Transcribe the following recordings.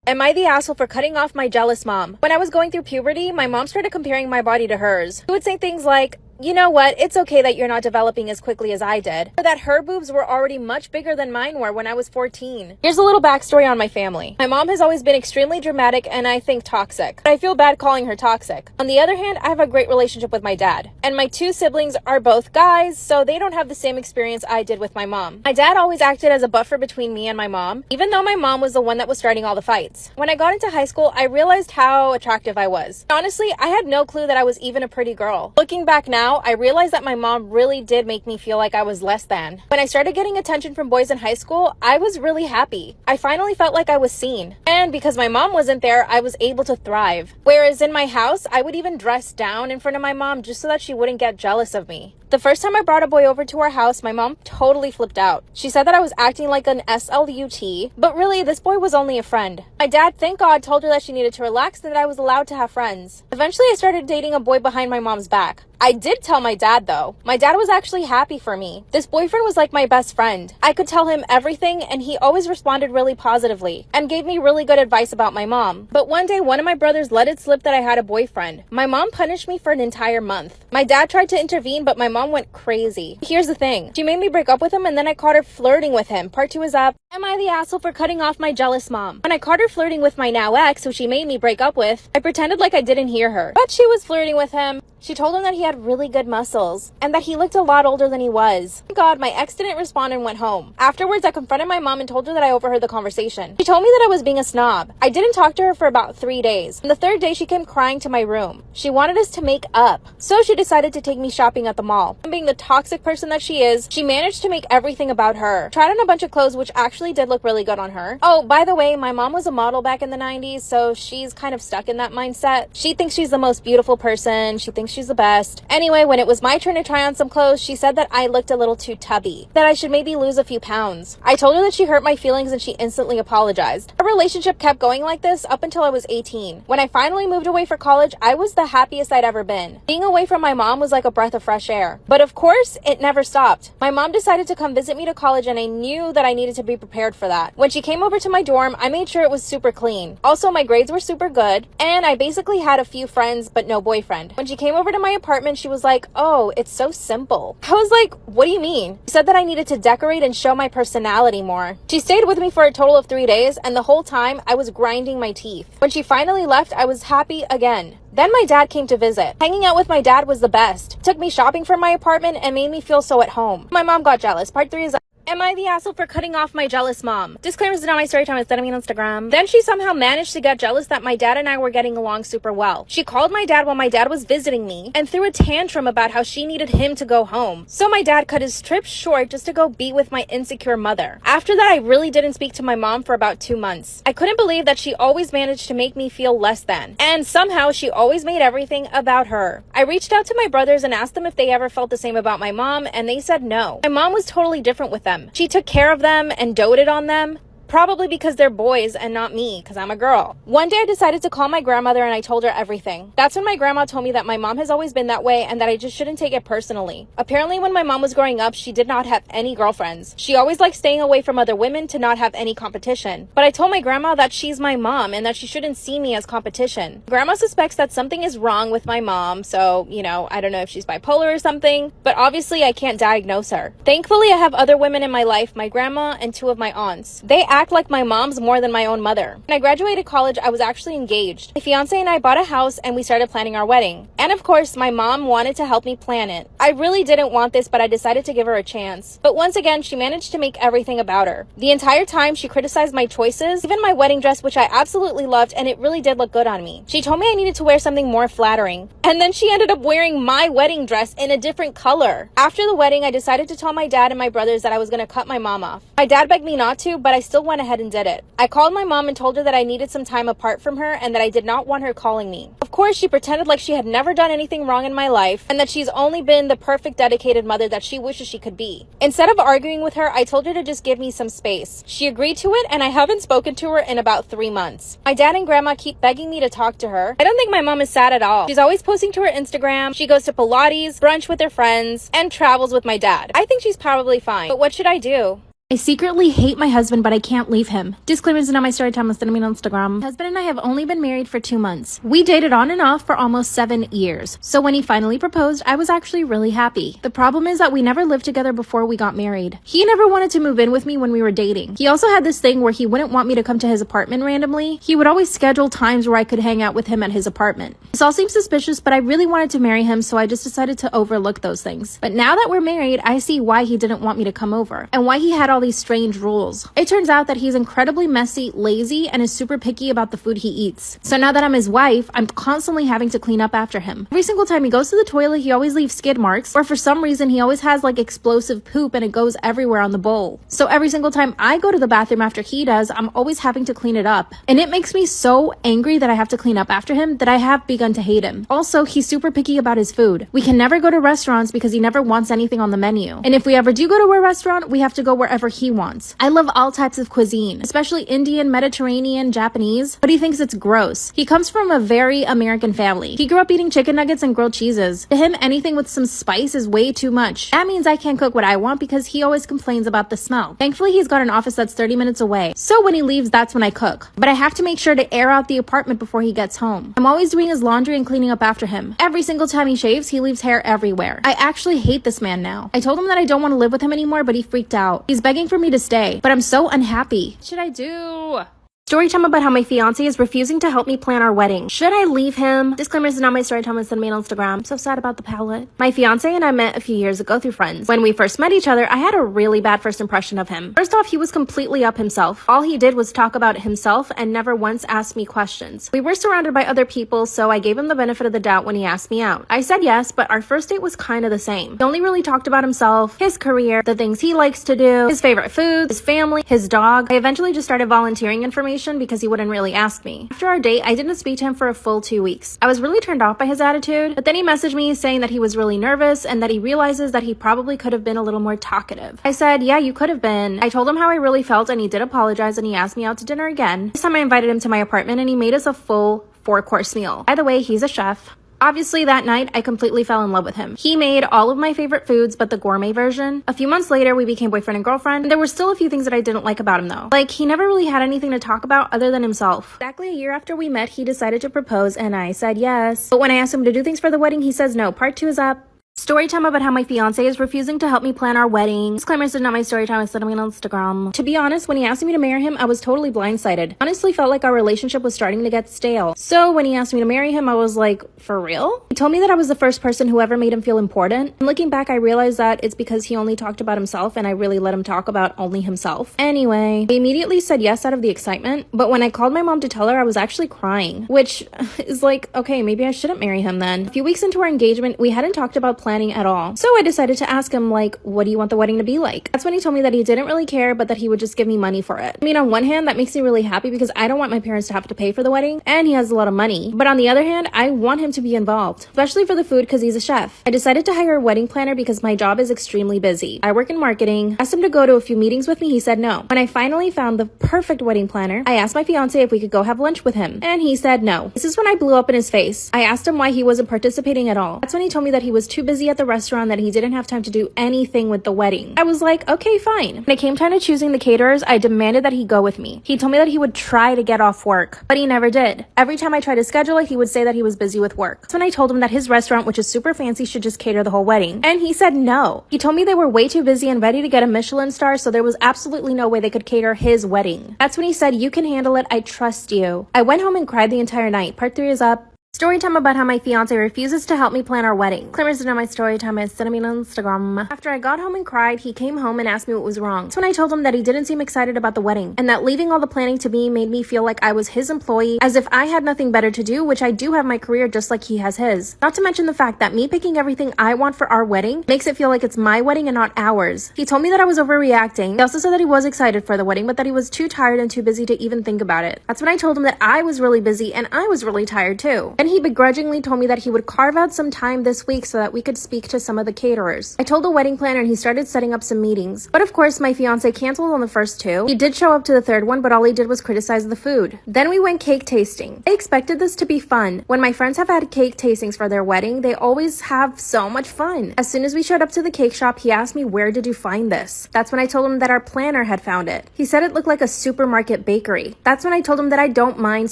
Am I the asshole for cutting off my jealous mom? When I was going through puberty, my mom started comparing my body to hers. She would say things like, you know what, it's okay that you're not developing as quickly as I did. Or that her boobs were already much bigger than mine were when I was 14. Here's a little backstory on my family. My mom has always been extremely dramatic and I think toxic. But I feel bad calling her toxic. On the other hand, I have a great relationship with my dad. And my two siblings are both guys, so they don't have the same experience I did with my mom. My dad always acted as a buffer between me and my mom, even though my mom was the one that was starting all the fights. When I got into high school, I realized how attractive I was. Honestly, I had no clue that I was even a pretty girl. Looking back now, I realized that my mom really did make me feel like I was less than. When I started getting attention from boys in high school, I was really happy. I finally felt like I was seen. And because my mom wasn't there, I was able to thrive. Whereas in my house, I would even dress down in front of my mom just so that she wouldn't get jealous of me. The first time I brought a boy over to our house, my mom totally flipped out. She said that I was acting like an SLUT, but really, this boy was only a friend. My dad, thank God, told her that she needed to relax and that I was allowed to have friends. Eventually, I started dating a boy behind my mom's back. I did tell my dad though. My dad was actually happy for me. This boyfriend was like my best friend. I could tell him everything and he always responded really positively and gave me really good advice about my mom. But one day, one of my brothers let it slip that I had a boyfriend. My mom punished me for an entire month. My dad tried to intervene, but my mom went crazy. Here's the thing. She made me break up with him and then I caught her flirting with him. Part 2 is up. Am I the asshole for cutting off my jealous mom? When I caught her flirting with my now ex, who she made me break up with, I pretended like I didn't hear her. But she was flirting with him. She told him that he had really good muscles and that he looked a lot older than he was. Thank God, my ex didn't respond and went home. Afterwards, I confronted my mom and told her that I overheard the conversation. She told me that I was being a snob. I didn't talk to her for about 3 days. On the third day, she came crying to my room. She wanted us to make up. So she decided to take me shopping at the mall. And being the toxic person that she is, she managed to make everything about her. Tried on a bunch of clothes, which actually did look really good on her. Oh, by the way, my mom was a model back in the 90s, so she's kind of stuck in that mindset. She thinks she's the most beautiful person. She thinks she's the best. Anyway, when it was my turn to try on some clothes, she said that I looked a little too tubby, that I should maybe lose a few pounds. I told her that she hurt my feelings and she instantly apologized. Our relationship kept going like this up until I was 18. When I finally moved away for college, I was the happiest I'd ever been. Being away from my mom was like a breath of fresh air. But of course, it never stopped. My mom decided to come visit me to college and I knew that I needed to be prepared for that. When she came over to my dorm, I made sure it was super clean. Also, my grades were super good and I basically had a few friends but no boyfriend. When she came over to my apartment, she was like, oh, it's so simple. I was like, what do you mean? She said that I needed to decorate and show my personality more. She stayed with me for a total of 3 days and the whole time I was grinding my teeth. When she finally left, I was happy again. Then my dad came to visit. Hanging out with my dad was the best. Took me shopping for my apartment and made me feel so at home. My mom got jealous. Part 3 is Am I the asshole for cutting off my jealous mom? Disclaimers is not my story time, it's sending me on Instagram. Then she somehow managed to get jealous that my dad and I were getting along super well. She called my dad while my dad was visiting me and threw a tantrum about how she needed him to go home. So my dad cut his trip short just to go be with my insecure mother. After that, I really didn't speak to my mom for about 2 months. I couldn't believe that she always managed to make me feel less than. And somehow she always made everything about her. I reached out to my brothers and asked them if they ever felt the same about my mom, and they said no. My mom was totally different with them. She took care of them and doted on them. Probably because they're boys and not me, because I'm a girl. One day I decided to call my grandmother and I told her everything. That's when my grandma told me that my mom has always been that way and that I just shouldn't take it personally. Apparently when my mom was growing up, she did not have any girlfriends. She always liked staying away from other women to not have any competition. But I told my grandma that she's my mom and that she shouldn't see me as competition. Grandma suspects that something is wrong with my mom, so, I don't know if she's bipolar or something, but obviously I can't diagnose her. Thankfully, I have other women in my life, my grandma and 2 of my aunts. They act like my mom's more than my own mother. When I graduated college, I was actually engaged. My fiance and I bought a house and we started planning our wedding. And of course, my mom wanted to help me plan it. I really didn't want this, but I decided to give her a chance. But once again, she managed to make everything about her. The entire time, she criticized my choices, even my wedding dress, which I absolutely loved, and it really did look good on me. She told me I needed to wear something more flattering. And then she ended up wearing my wedding dress in a different color. After the wedding, I decided to tell my dad and my brothers that I was going to cut my mom off. My dad begged me not to, but I still went ahead and did it. I called my mom and told her that I needed some time apart from her and that I did not want her calling me. Of course, she pretended like she had never done anything wrong in my life and that she's only been the perfect dedicated mother that she wishes she could be. Instead of arguing with her, I told her to just give me some space. She agreed to it and I haven't spoken to her in about 3 months. My dad and grandma keep begging me to talk to her. I don't think my mom is sad at all. She's always posting to her Instagram. She goes to Pilates, brunch with her friends, and travels with my dad. I think she's probably fine. But what should I do? I secretly hate my husband, but I can't leave him. Disclaimers are not my story time on Instagram. My husband and I have only been married for 2 months. We dated on and off for almost 7 years. So when he finally proposed, I was actually really happy. The problem is that we never lived together before we got married. He never wanted to move in with me when we were dating. He also had this thing where he wouldn't want me to come to his apartment randomly. He would always schedule times where I could hang out with him at his apartment. This all seems suspicious, but I really wanted to marry him, so I just decided to overlook those things. But now that we're married, I see why he didn't want me to come over and why he had all these strange rules. It turns out that he's incredibly messy, lazy, and is super picky about the food he eats. So now that I'm his wife, I'm constantly having to clean up after him. Every single time he goes to the toilet, he always leaves skid marks, or for some reason, he always has like explosive poop and it goes everywhere on the bowl. So every single time I go to the bathroom after he does, I'm always having to clean it up. And it makes me so angry that I have to clean up after him that I have begun to hate him. Also, he's super picky about his food. We can never go to restaurants because he never wants anything on the menu. And if we ever do go to a restaurant, we have to go wherever he wants. I love all types of cuisine, especially Indian, Mediterranean, Japanese, but he thinks it's gross. He comes from a very American family. He grew up eating chicken nuggets and grilled cheeses. To him, anything with some spice is way too much. That means I can't cook what I want because he always complains about the smell. Thankfully, he's got an office that's 30 minutes away, so when he leaves, that's when I cook. But I have to make sure to air out the apartment before he gets home. I'm always doing his laundry and cleaning up after him. Every single time he shaves, he leaves hair everywhere. I actually hate this man now. I told him that I don't want to live with him anymore, but he freaked out. He's begging for me to stay, but I'm so unhappy. What should I do? Story time about how my fiance is refusing to help me plan our wedding. Should I leave him? Disclaimers is not my story time and send me on Instagram. I'm so sad about the palette. My fiance and I met a few years ago through friends. When we first met each other, I had a really bad first impression of him. First off, he was completely up himself. All he did was talk about himself and never once asked me questions. We were surrounded by other people, so I gave him the benefit of the doubt when he asked me out. I said yes, but our first date was kind of the same. He only really talked about himself, his career, the things he likes to do, his favorite food, his family, his dog. I eventually just started volunteering information because he wouldn't really ask me. After our date, I didn't speak to him for a full 2 weeks. I was really turned off by his attitude, but then he messaged me saying that he was really nervous and that he realizes that he probably could have been a little more talkative. I said, yeah, you could have been. I told him how I really felt and he did apologize and he asked me out to dinner again. This time I invited him to my apartment and he made us a full 4-course meal. By the way, he's a chef. Obviously, that night, I completely fell in love with him. He made all of my favorite foods, but the gourmet version. A few months later, we became boyfriend and girlfriend. There were still a few things that I didn't like about him, though. Like, he never really had anything to talk about other than himself. Exactly a year after we met, he decided to propose, and I said yes. But when I asked him to do things for the wedding, he says no. Part 2 is up. Story time about how my fiance is refusing to help me plan our wedding. Disclaimers is not my story time. I said I'm on Instagram. To be honest, when he asked me to marry him, I was totally blindsided. Honestly, felt like our relationship was starting to get stale. So when he asked me to marry him, I was like, for real? He told me that I was the first person who ever made him feel important. And looking back, I realized that it's because he only talked about himself and I really let him talk about only himself. Anyway, I immediately said yes out of the excitement. But when I called my mom to tell her, I was actually crying, which is like, okay, maybe I shouldn't marry him then. A few weeks into our engagement, we hadn't talked about planning at all. So I decided to ask him, like, what do you want the wedding to be like? That's when he told me that he didn't really care, but that he would just give me money for it. I mean, on one hand, that makes me really happy because I don't want my parents to have to pay for the wedding, and he has a lot of money. But on the other hand, I want him to be involved, especially for the food because he's a chef. I decided to hire a wedding planner because my job is extremely busy. I work in marketing. I asked him to go to a few meetings with me. He said no. When I finally found the perfect wedding planner, I asked my fiance if we could go have lunch with him, and he said no. This is when I blew up in his face. I asked him why he wasn't participating at all. That's when he told me that he was too busy at the restaurant, that he didn't have time to do anything with the wedding. I was like, okay, fine. When it came time to choosing the caterers, I demanded that he go with me. He told me that he would try to get off work, but he never did. Every time I tried to schedule it, he would say that he was busy with work. That's when I told him that his restaurant, which is super fancy, should just cater the whole wedding. And he said no. He told me they were way too busy and ready to get a Michelin star, so there was absolutely no way they could cater his wedding. That's when he said, you can handle it. I trust you. I went home and cried the entire night. Part 3 is up. Story time about how my fiance refuses to help me plan our wedding. Claimers know my story time. I sent me on Instagram. After I got home and cried, he came home and asked me what was wrong. That's when I told him that he didn't seem excited about the wedding and that leaving all the planning to me made me feel like I was his employee, as if I had nothing better to do, which I do have my career just like he has his. Not to mention the fact that me picking everything I want for our wedding makes it feel like it's my wedding and not ours. He told me that I was overreacting. He also said that he was excited for the wedding, but that he was too tired and too busy to even think about it. That's when I told him that I was really busy and I was really tired too. And he begrudgingly told me that he would carve out some time this week so that we could speak to some of the caterers. I told the wedding planner and he started setting up some meetings. But of course, my fiance canceled on the first two. He did show up to the third one, but all he did was criticize the food. Then we went cake tasting. I expected this to be fun. When my friends have had cake tastings for their wedding, they always have so much fun. As soon as we showed up to the cake shop, he asked me, "Where did you find this?" That's when I told him that our planner had found it. He said it looked like a supermarket bakery. That's when I told him that I don't mind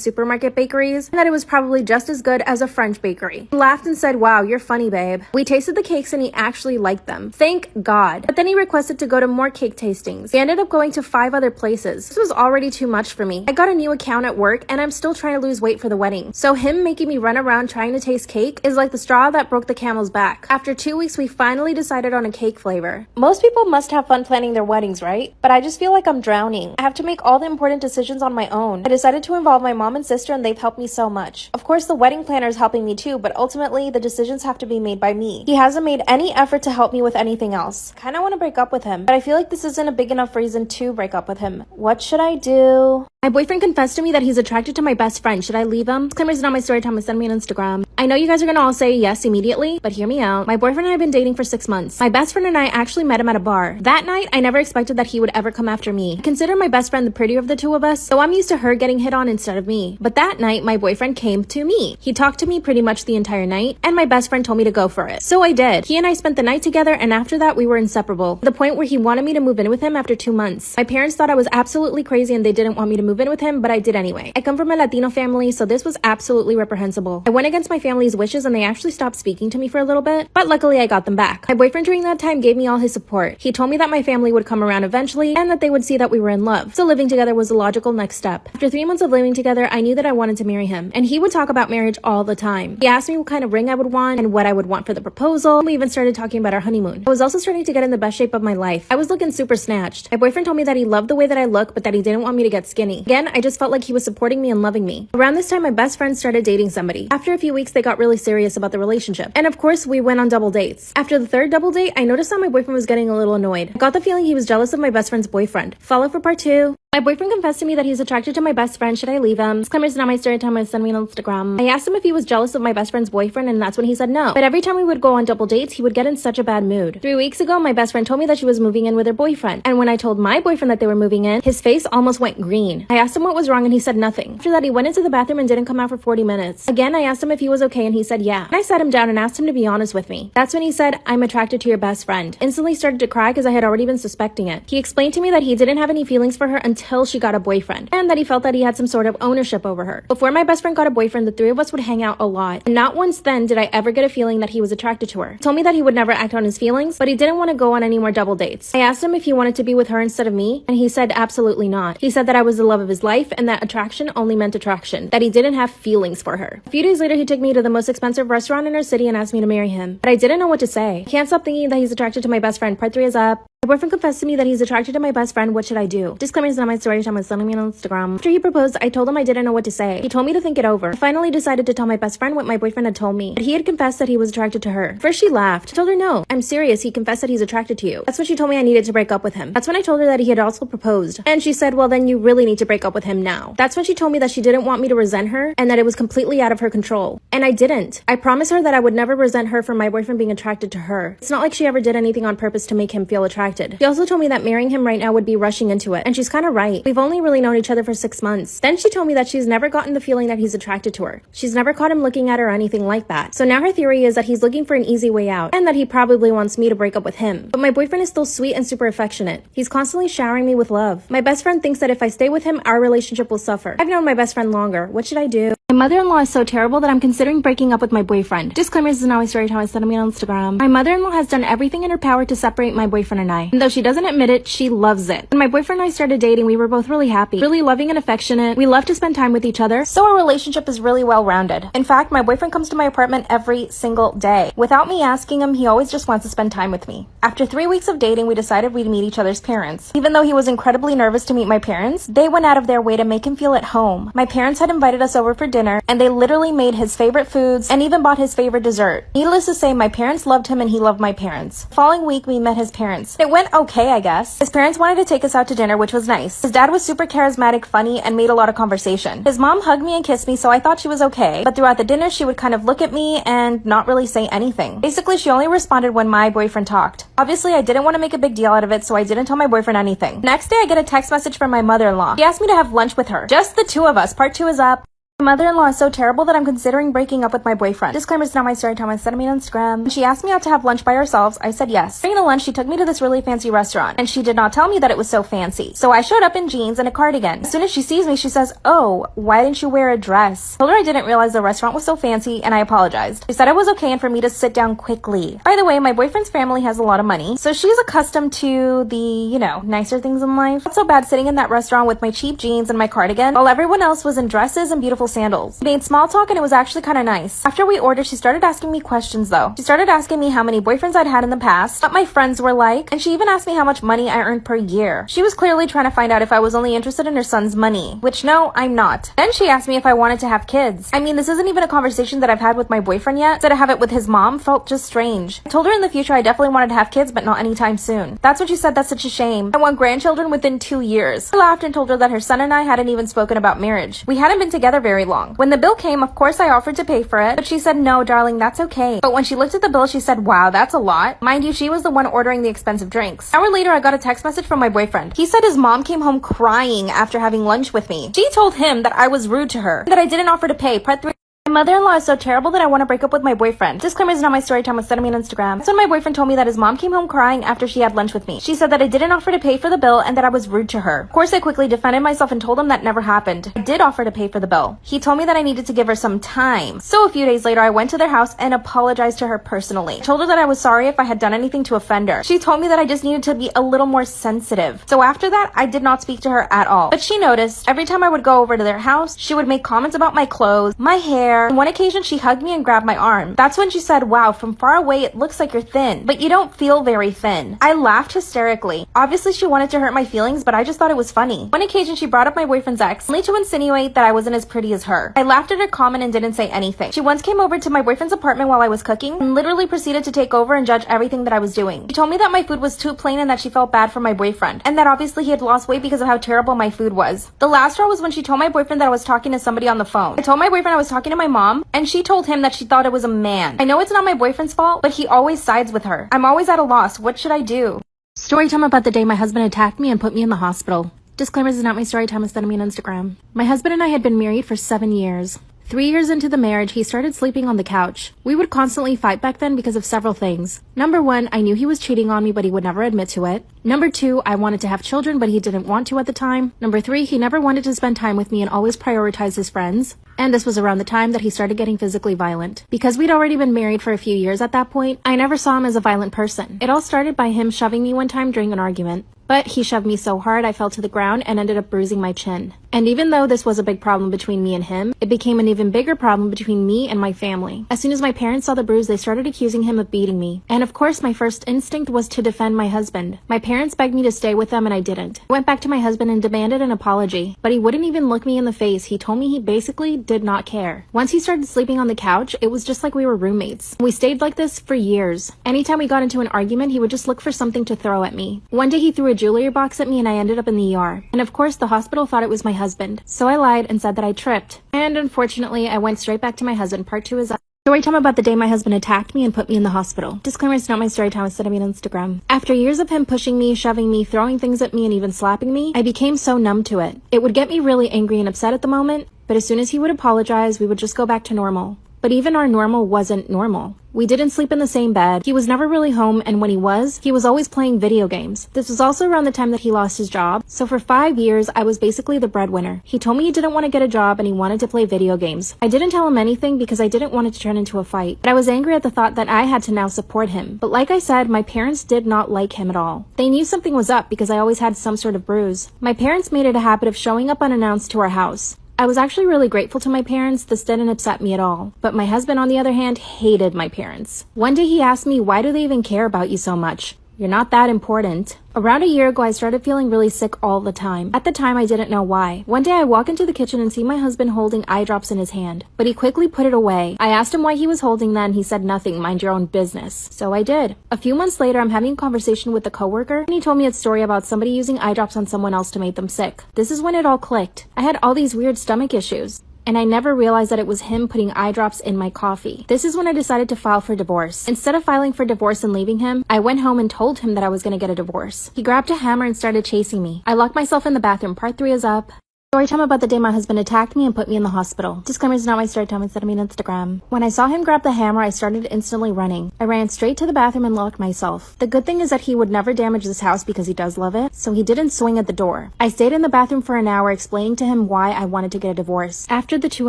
supermarket bakeries and that it was probably just as good as a French bakery. He laughed and said, "Wow, you're funny, babe." We tasted the cakes and he actually liked them. Thank God. But then he requested to go to more cake tastings. We ended up going to 5 other places. This was already too much for me. I got a new account at work and I'm still trying to lose weight for the wedding. So him making me run around trying to taste cake is like the straw that broke the camel's back. After 2 weeks, we finally decided on a cake flavor. Most people must have fun planning their weddings, right? But I just feel like I'm drowning. I have to make all the important decisions on my own. I decided to involve my mom and sister and they've helped me so much. Of course, the wedding planner is helping me too, but ultimately the decisions have to be made by me. He hasn't made any effort to help me with anything else. Kinda want to break up with him, but I feel like this isn't a big enough reason to break up with him. What should I do? My boyfriend confessed to me that he's attracted to my best friend. Should I leave him? Disclaimer's not my story time. Send me on Instagram. I know you guys are gonna all say yes immediately, but hear me out. My boyfriend and I have been dating for 6 months. My best friend and I actually met him at a bar. That night, I never expected that he would ever come after me. I consider my best friend the prettier of the two of us, so I'm used to her getting hit on instead of me. But that night, my boyfriend came to me. He talked to me pretty much the entire night, and my best friend told me to go for it. So I did. He and I spent the night together, and after that, we were inseparable. To the point where he wanted me to move in with him after 2 months. My parents thought I was absolutely crazy and they didn't want me to move in with him, but I did anyway. I come from a Latino family, so this was absolutely reprehensible. I went against my family's wishes and they actually stopped speaking to me for a little bit, but luckily I got them back. My boyfriend during that time gave me all his support. He told me that my family would come around eventually and that they would see that we were in love. So living together was the logical next step. After 3 months of living together, I knew that I wanted to marry him, and he would talk about marriage all the time. He asked me what kind of ring I would want and what I would want for the proposal. We even started talking about our honeymoon. I was also starting to get in the best shape of my life. I was looking super snatched. My boyfriend told me that he loved the way that I look, but that he didn't want me to get skinny. Again, I just felt like he was supporting me and loving me. Around this time, my best friend started dating somebody. After a few weeks, they got really serious about the relationship. And of course, we went on double dates. After the third double date, I noticed that my boyfriend was getting a little annoyed. I got the feeling he was jealous of my best friend's boyfriend. Follow for part 2. My boyfriend confessed to me that he's attracted to my best friend. Should I leave him? Disclaimer's not my story time. Send me on Instagram. I asked him if he was jealous of my best friend's boyfriend, and that's when he said no. But every time we would go on double dates, he would get in such a bad mood. 3 weeks ago, my best friend told me that she was moving in with her boyfriend. And when I told my boyfriend that they were moving in, his face almost went green. I asked him what was wrong and he said nothing. After that, he went into the bathroom and didn't come out for 40 minutes. Again, I asked him if he was okay and he said yeah. And I sat him down and asked him to be honest with me. That's when he said, "I'm attracted to your best friend." Instantly started to cry because I had already been suspecting it. He explained to me that he didn't have any feelings for her until she got a boyfriend. And that he felt that he had some sort of ownership over her. Before my best friend got a boyfriend, the 3 of us would hang out a lot. And not once then did I ever get a feeling that he was attracted to her. He told me that he would never act on his feelings, but he didn't want to go on any more double dates. I asked him if he wanted to be with her instead of me, and he said absolutely not. He said that I was the love of his life and that attraction only meant attraction, that he didn't have feelings for her. A few days later, he took me to the most expensive restaurant in our city and asked me to marry him. But I didn't know what to say. I can't stop thinking that he's attracted to my best friend. Part 3 is up. My boyfriend confessed to me that he's attracted to my best friend. What should I do? Disclaimer is not my story time. Sending me on Instagram. After he proposed, I told him I didn't know what to say. He told me to think it over. I finally decided to tell my best friend what my boyfriend had told me. But he had confessed that he was attracted to her. First she laughed. I told her no. I'm serious. He confessed that he's attracted to you. That's when she told me I needed to break up with him. That's when I told her that he had also proposed. And she said, well then you really need to break up with him now. That's when she told me that she didn't want me to resent her and that it was completely out of her control. And I didn't. I promised her that I would never resent her for my boyfriend being attracted to her. It's not like she ever did anything on purpose to make him feel attracted. She also told me that marrying him right now would be rushing into it, and she's kind of right. We've only really known each other for 6 months. Then she told me that she's never gotten the feeling that he's attracted to her. She's never caught him looking at her or anything like that. So now her theory is that he's looking for an easy way out, and that he probably wants me to break up with him. But my boyfriend is still sweet and super affectionate. He's constantly showering me with love. My best friend thinks that if I stay with him, our relationship will suffer. I've known my best friend longer. What should I do? My mother-in-law is so terrible that I'm considering breaking up with my boyfriend. Disclaimer, this is not my story time. Send me on Instagram. My mother-in-law has done everything in her power to separate my boyfriend and I. And though she doesn't admit it, she loves it. When my boyfriend and I started dating, we were both really happy, really loving and affectionate. We love to spend time with each other, so our relationship is really well-rounded. In fact, my boyfriend comes to my apartment every single day. Without me asking him, he always just wants to spend time with me. After 3 weeks of dating, we decided we'd meet each other's parents. Even though he was incredibly nervous to meet my parents, they went out of their way to make him feel at home. My parents had invited us over for dinner, dinner, and they literally made his favorite foods and even bought his favorite dessert. Needless to say, my parents loved him and he loved my parents. The following week, we met his parents. It went okay, I guess. His parents wanted to take us out to dinner, which was nice. His dad was super charismatic, funny, and made a lot of conversation. His mom hugged me and kissed me, so I thought she was okay. But throughout the dinner, she would kind of look at me and not really say anything. Basically, she only responded when my boyfriend talked. Obviously, I didn't want to make a big deal out of it, so I didn't tell my boyfriend anything. Next day, I get a text message from my mother-in-law. She asked me to have lunch with her. Just the two of us. Part 2 is up. My mother-in-law is so terrible that I'm considering breaking up with my boyfriend. Disclaimer, it's not my story time. I sent me on Instagram. She asked me out to have lunch by ourselves. I said yes. During the lunch, she took me to this really fancy restaurant, and she did not tell me that it was so fancy. So I showed up in jeans and a cardigan. As soon as she sees me, she says, "Oh, why didn't you wear a dress?" I told her I didn't realize the restaurant was so fancy, and I apologized. She said it was okay and for me to sit down quickly. By the way, my boyfriend's family has a lot of money, so she's accustomed to the, nicer things in life. Not so bad sitting in that restaurant with my cheap jeans and my cardigan, while everyone else was in dresses and beautiful sandals. We made small talk and it was actually kind of nice. After we ordered, she started asking me questions though. She started asking me how many boyfriends I'd had in the past, what my friends were like, and she even asked me how much money I earned per year. She was clearly trying to find out if I was only interested in her son's money, which no, I'm not. Then she asked me if I wanted to have kids. I mean, this isn't even a conversation that I've had with my boyfriend yet, so to have it with his mom felt just strange. I told her in the future I definitely wanted to have kids, but not anytime soon. That's when she said that's such a shame. I want grandchildren within 2 years. I laughed and told her that her son and I hadn't even spoken about marriage. We hadn't been together very long. When the bill came, of course I offered to pay for it, but she said, "No, darling, that's okay." But when she looked at the bill, she said, "Wow, that's a lot." Mind you, she was the one ordering the expensive drinks. An hour later, I got a text message from my boyfriend. He said his mom came home crying after having lunch with me. She told him that I was rude to her, that I didn't offer to pay. Part 3. My mother-in-law is so terrible that I want to break up with my boyfriend. Disclaimer, is not my story time. Send me on Instagram. That's when my boyfriend told me that his mom came home crying after she had lunch with me. She said that I didn't offer to pay for the bill and that I was rude to her. Of course, I quickly defended myself and told him that never happened. I did offer to pay for the bill. He told me that I needed to give her some time. So a few days later, I went to their house and apologized to her personally. I told her that I was sorry if I had done anything to offend her. She told me that I just needed to be a little more sensitive. So after that, I did not speak to her at all. But she noticed every time I would go over to their house, she would make comments about my clothes, my hair. On one occasion, she hugged me and grabbed my arm. That's when she said, "Wow, from far away it looks like you're thin, but you don't feel very thin." I laughed hysterically. Obviously she wanted to hurt my feelings, but I just thought it was funny. One occasion she brought up my boyfriend's ex, only to insinuate that I wasn't as pretty as her. I laughed at her comment and didn't say anything. She once came over to my boyfriend's apartment while I was cooking and literally proceeded to take over and judge everything that I was doing. She told me that my food was too plain and that she felt bad for my boyfriend, and that obviously he had lost weight because of how terrible my food was. The last straw was when she told my boyfriend that I was talking to somebody on the phone. I told my boyfriend I was talking to my mom, and she told him that she thought it was a man. I know it's not my boyfriend's fault, but he always sides with her. I'm always at a loss. What should I do? Story time about the day my husband attacked me and put me in the hospital. Disclaimer, this is not my story time. Send me on Instagram. My husband and I had been married for 7 years. 3 years into the marriage, he started sleeping on the couch. We would constantly fight back then because of several things. Number 1, I knew he was cheating on me, but he would never admit to it. Number 2, I wanted to have children, but he didn't want to at the time. Number 3, he never wanted to spend time with me and always prioritized his friends. And this was around the time that he started getting physically violent. Because we'd already been married for a few years at that point, I never saw him as a violent person. It all started by him shoving me one time during an argument. But he shoved me so hard I fell to the ground and ended up bruising my chin. And even though this was a big problem between me and him, it became an even bigger problem between me and my family. As soon as my parents saw the bruise, they started accusing him of beating me. And of course, my first instinct was to defend my husband. My parents begged me to stay with them and I didn't. I went back to my husband and demanded an apology, but he wouldn't even look me in the face. He told me he basically did not care. Once he started sleeping on the couch, it was just like we were roommates. We stayed like this for years. Anytime we got into an argument, he would just look for something to throw at me. One day he threw a jewelry box at me and I ended up in the ER. And of course, the hospital thought it was my husband. So I lied and said that I tripped. And unfortunately, I went straight back to my husband. Part 2 is up. Story time about the day my husband attacked me and put me in the hospital. Disclaimer, it's not my story time. Send me on Instagram. After years of him pushing me, shoving me, throwing things at me, and even slapping me, I became so numb to it. It would get me really angry and upset at the moment, but as soon as he would apologize, we would just go back to normal. But even our normal wasn't normal. We didn't sleep in the same bed. He was never really home, and when he was always playing video games. This was also around the time that he lost his job, so for 5 years, I was basically the breadwinner. He told me he didn't want to get a job and he wanted to play video games. I didn't tell him anything because I didn't want it to turn into a fight, but I was angry at the thought that I had to now support him. But like I said, my parents did not like him at all. They knew something was up because I always had some sort of bruise. My parents made it a habit of showing up unannounced to our house. I was actually really grateful to my parents. This didn't upset me at all. But my husband, on the other hand, hated my parents. One day he asked me, "Why do they even care about you so much? You're not that important. Around a year ago, I started feeling really sick all the time. At the time, I didn't know why. One day, I walk into the kitchen and see my husband holding eye drops in his hand, but he quickly put it away. I asked him why he was holding that, and he said nothing, mind your own business. So I did. A few months later, I'm having a conversation with a coworker, and he told me a story about somebody using eye drops on someone else to make them sick. This is when it all clicked. I had all these weird stomach issues, and I never realized that it was him putting eye drops in my coffee. This is when I decided to file for divorce. Instead of filing for divorce and leaving him, I went home and told him that I was going to get a divorce. He grabbed a hammer and started chasing me. I locked myself in the bathroom. Part 3 is up. Story time about the day my husband attacked me and put me in the hospital. Disclaimer, is not my story time, instead of me on Instagram. When I saw him grab the hammer, I started instantly running. I ran straight to the bathroom and locked myself. The good thing is that he would never damage this house because he does love it, so he didn't swing at the door. I stayed in the bathroom for an hour explaining to him why I wanted to get a divorce. After the 2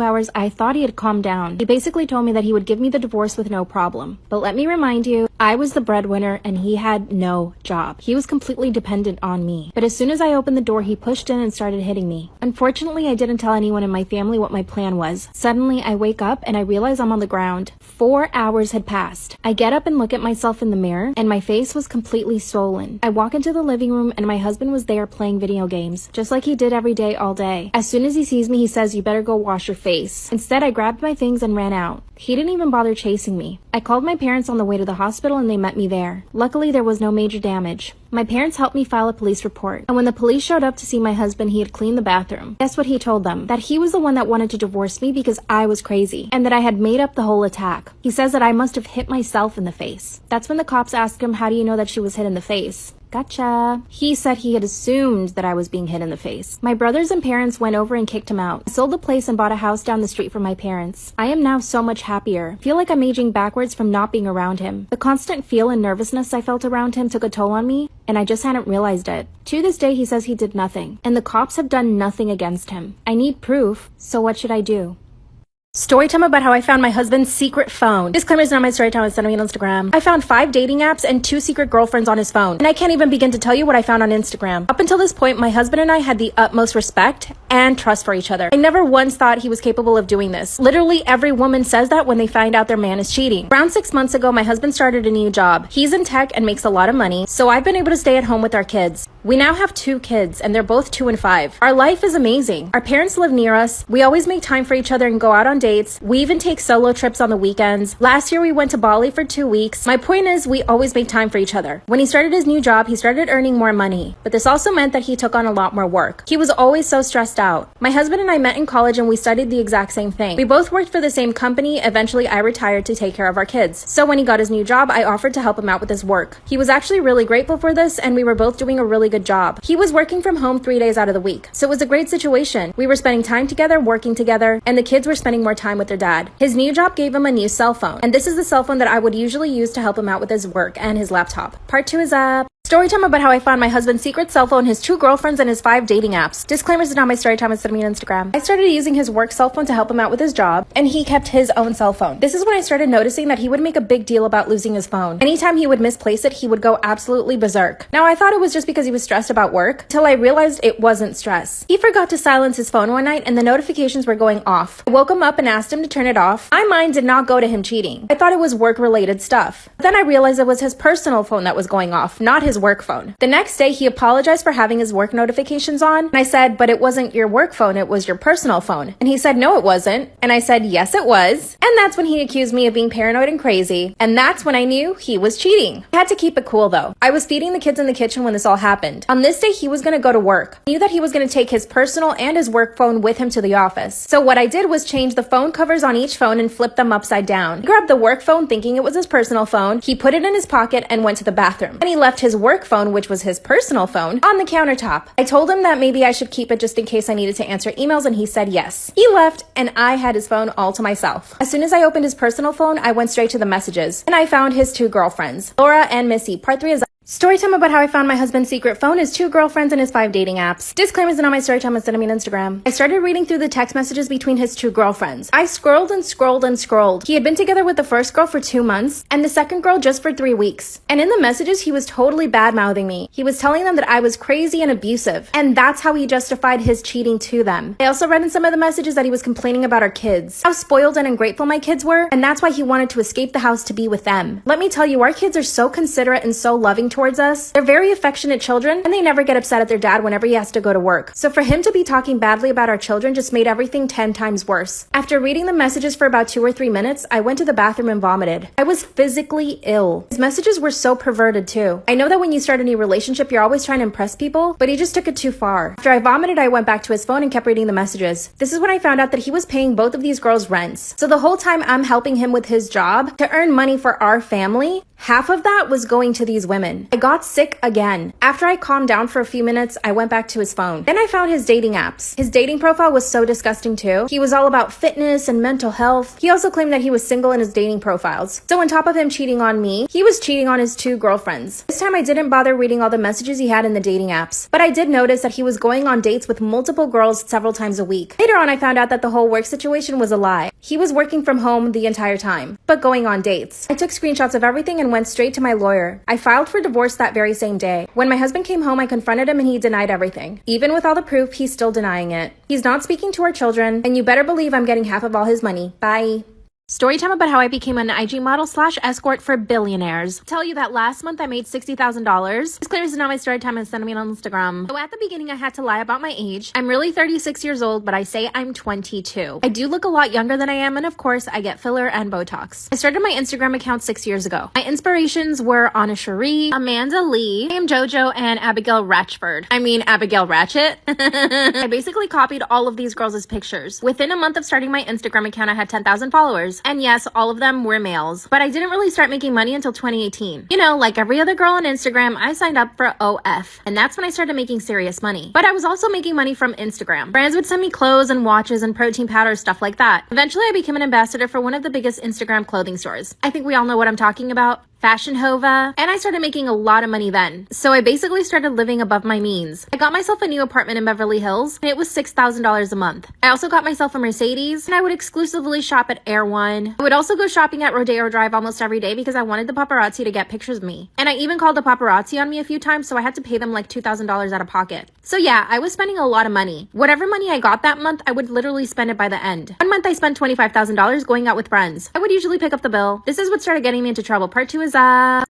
hours, I thought he had calmed down. He basically told me that he would give me the divorce with no problem. But let me remind you, I was the breadwinner and he had no job. He was completely dependent on me. But as soon as I opened the door, he pushed in and started hitting me. Unfortunately, I didn't tell anyone in my family what my plan was. Suddenly, I wake up and I realize I'm on the ground. 4 hours had passed. I get up and look at myself in the mirror, and my face was completely swollen. I walk into the living room and my husband was there playing video games, just like he did every day all day. As soon as he sees me, he says, "You better go wash your face." Instead, I grabbed my things and ran out. He didn't even bother chasing me. I called my parents on the way to the hospital and they met me there. Luckily, there was no major damage. My parents helped me file a police report, and when the police showed up to see my husband, he had cleaned the bathroom. Guess what he told them? That he was the one that wanted to divorce me because I was crazy, and that I had made up the whole attack. He says that I must have hit myself in the face. That's when the cops asked him, "How do you know that she was hit in the face?" Gotcha. He said he had assumed that I was being hit in the face. My brothers and parents went over and kicked him out. I sold the place and bought a house down the street for my parents. I am now so much happier. I feel like I'm aging backwards from not being around him. The constant feel and nervousness I felt around him took a toll on me, and I just hadn't realized it. To this day, he says he did nothing, and the cops have done nothing against him. I need proof, so what should I do? Story time about how I found my husband's secret phone. Disclaimer, is not my story time, it's me on Instagram. I found 5 dating apps and 2 secret girlfriends on his phone. And I can't even begin to tell you what I found on Instagram. Up until this point, my husband and I had the utmost respect and trust for each other. I never once thought he was capable of doing this. Literally every woman says that when they find out their man is cheating. Around 6 months ago, my husband started a new job. He's in tech and makes a lot of money, so I've been able to stay at home with our kids. We now have 2 kids, and they're both 2 and 5. Our life is amazing. Our parents live near us. We always make time for each other and go out on dates. We even take solo trips on the weekends. Last year, we went to Bali for 2 weeks. My point is, we always make time for each other. When he started his new job, he started earning more money. But this also meant that he took on a lot more work. He was always so stressed out. My husband and I met in college and we studied the exact same thing. We both worked for the same company. Eventually, I retired to take care of our kids. So when he got his new job, I offered to help him out with his work. He was actually really grateful for this, and we were both doing a really good job. He was working from home 3 days out of the week. So it was a great situation. We were spending time together, working together, and the kids were spending more time with their dad. His new job gave him a new cell phone, and this is the cell phone that I would usually use to help him out with his work and his laptop. Part 2 is up. Story time about how I found my husband's secret cell phone, his 2 girlfriends, and his 5 dating apps. Disclaimers, is not my story time, it's me on Instagram. I started using his work cell phone to help him out with his job, and he kept his own cell phone. This is when I started noticing that he would make a big deal about losing his phone. Anytime he would misplace it, he would go absolutely berserk. Now, I thought it was just because he was stressed about work, till I realized it wasn't stress. He forgot to silence his phone one night, and the notifications were going off. I woke him up and asked him to turn it off. My mind did not go to him cheating. I thought it was work-related stuff. Then I realized it was his personal phone that was going off, not his work phone. The next day, he apologized for having his work notifications on, and I said, "But it wasn't your work phone, it was your personal phone." And he said, "No, it wasn't." And I said, "Yes, it was." And that's when he accused me of being paranoid and crazy, and that's when I knew he was cheating. I had to keep it cool, though. I was feeding the kids in the kitchen when this all happened. On this day, he was going to go to work. I knew that he was going to take his personal and his work phone with him to the office. So what I did was change the phone covers on each phone and flip them upside down. He grabbed the work phone thinking it was his personal phone. He put it in his pocket and went to the bathroom. And he left his work phone, which was his personal phone, on the countertop. I told him that maybe I should keep it just in case I needed to answer emails, and he said yes. He left, and I had his phone all to myself. As soon as I opened his personal phone, I went straight to the messages, and I found his 2 girlfriends, Laura and Missy. Part 3 is story time about how I found my husband's secret phone, his 2 girlfriends, and his 5 dating apps. Disclaimers, are not my story time, it's on Instagram. I started reading through the text messages between his 2 girlfriends. I scrolled and scrolled and scrolled. He had been together with the first girl for 2 months, and the second girl just for 3 weeks. And in the messages, he was totally bad-mouthing me. He was telling them that I was crazy and abusive, and that's how he justified his cheating to them. I also read in some of the messages that he was complaining about our kids, how spoiled and ungrateful my kids were, and that's why he wanted to escape the house to be with them. Let me tell you, our kids are so considerate and so loving towards us. They're very affectionate children, and they never get upset at their dad whenever he has to go to work. So for him to be talking badly about our children just made everything 10 times worse. After reading the messages for about 2 or 3 minutes, I went to the bathroom and vomited. I was physically ill. His messages were so perverted too. I know that when you start a new relationship, you're always trying to impress people, but he just took it too far. After I vomited, I went back to his phone and kept reading the messages. This is when I found out that he was paying both of these girls rents. So the whole time I'm helping him with his job to earn money for our family, half of that was going to these women. I got sick again. After I calmed down for a few minutes, I went back to his phone. Then I found his dating apps. His dating profile was so disgusting too. He was all about fitness and mental health. He also claimed that he was single in his dating profiles. So on top of him cheating on me, he was cheating on his 2 girlfriends. This time I didn't bother reading all the messages he had in the dating apps, but I did notice that he was going on dates with multiple girls several times a week. Later on, I found out that the whole work situation was a lie. He was working from home the entire time, but going on dates. I took screenshots of everything and went straight to my lawyer. I filed for divorce that very same day. When my husband came home, I confronted him and he denied everything. Even with all the proof, he's still denying it. He's not speaking to our children, and you better believe I'm getting half of all his money. Bye. Storytime about how I became an IG model / escort for billionaires. I'll tell you that last month I made $60,000. It's clear this is not my story time and send me on Instagram. So at the beginning I had to lie about my age. I'm really 36 years old, but I say I'm 22. I do look a lot younger than I am, and of course I get filler and Botox. I started my Instagram account 6 years ago. My inspirations were Anna Cherie, Amanda Lee, I Am JoJo, and Abigail Ratchford. I mean Abigail Ratchet. I basically copied all of these girls' pictures. Within a month of starting my Instagram account, I had 10,000 followers. And yes, all of them were males. But I didn't really start making money until 2018. You know, like every other girl on Instagram, I signed up for OF. And that's when I started making serious money. But I was also making money from Instagram. Brands would send me clothes and watches and protein powders, stuff like that. Eventually, I became an ambassador for one of the biggest Instagram clothing stores. I think we all know what I'm talking about. Fashion Hova, and I started making a lot of money then. So I basically started living above my means. I got myself a new apartment in Beverly Hills, and it was $6,000 a month. I also got myself a Mercedes, and I would exclusively shop at Air One. I would also go shopping at Rodeo Drive almost every day because I wanted the paparazzi to get pictures of me. And I even called the paparazzi on me a few times, so I had to pay them like $2,000 out of pocket. So yeah, I was spending a lot of money. Whatever money I got that month, I would literally spend it by the end. One month I spent $25,000 going out with friends. I would usually pick up the bill. This is what started getting me into trouble. Part 2 is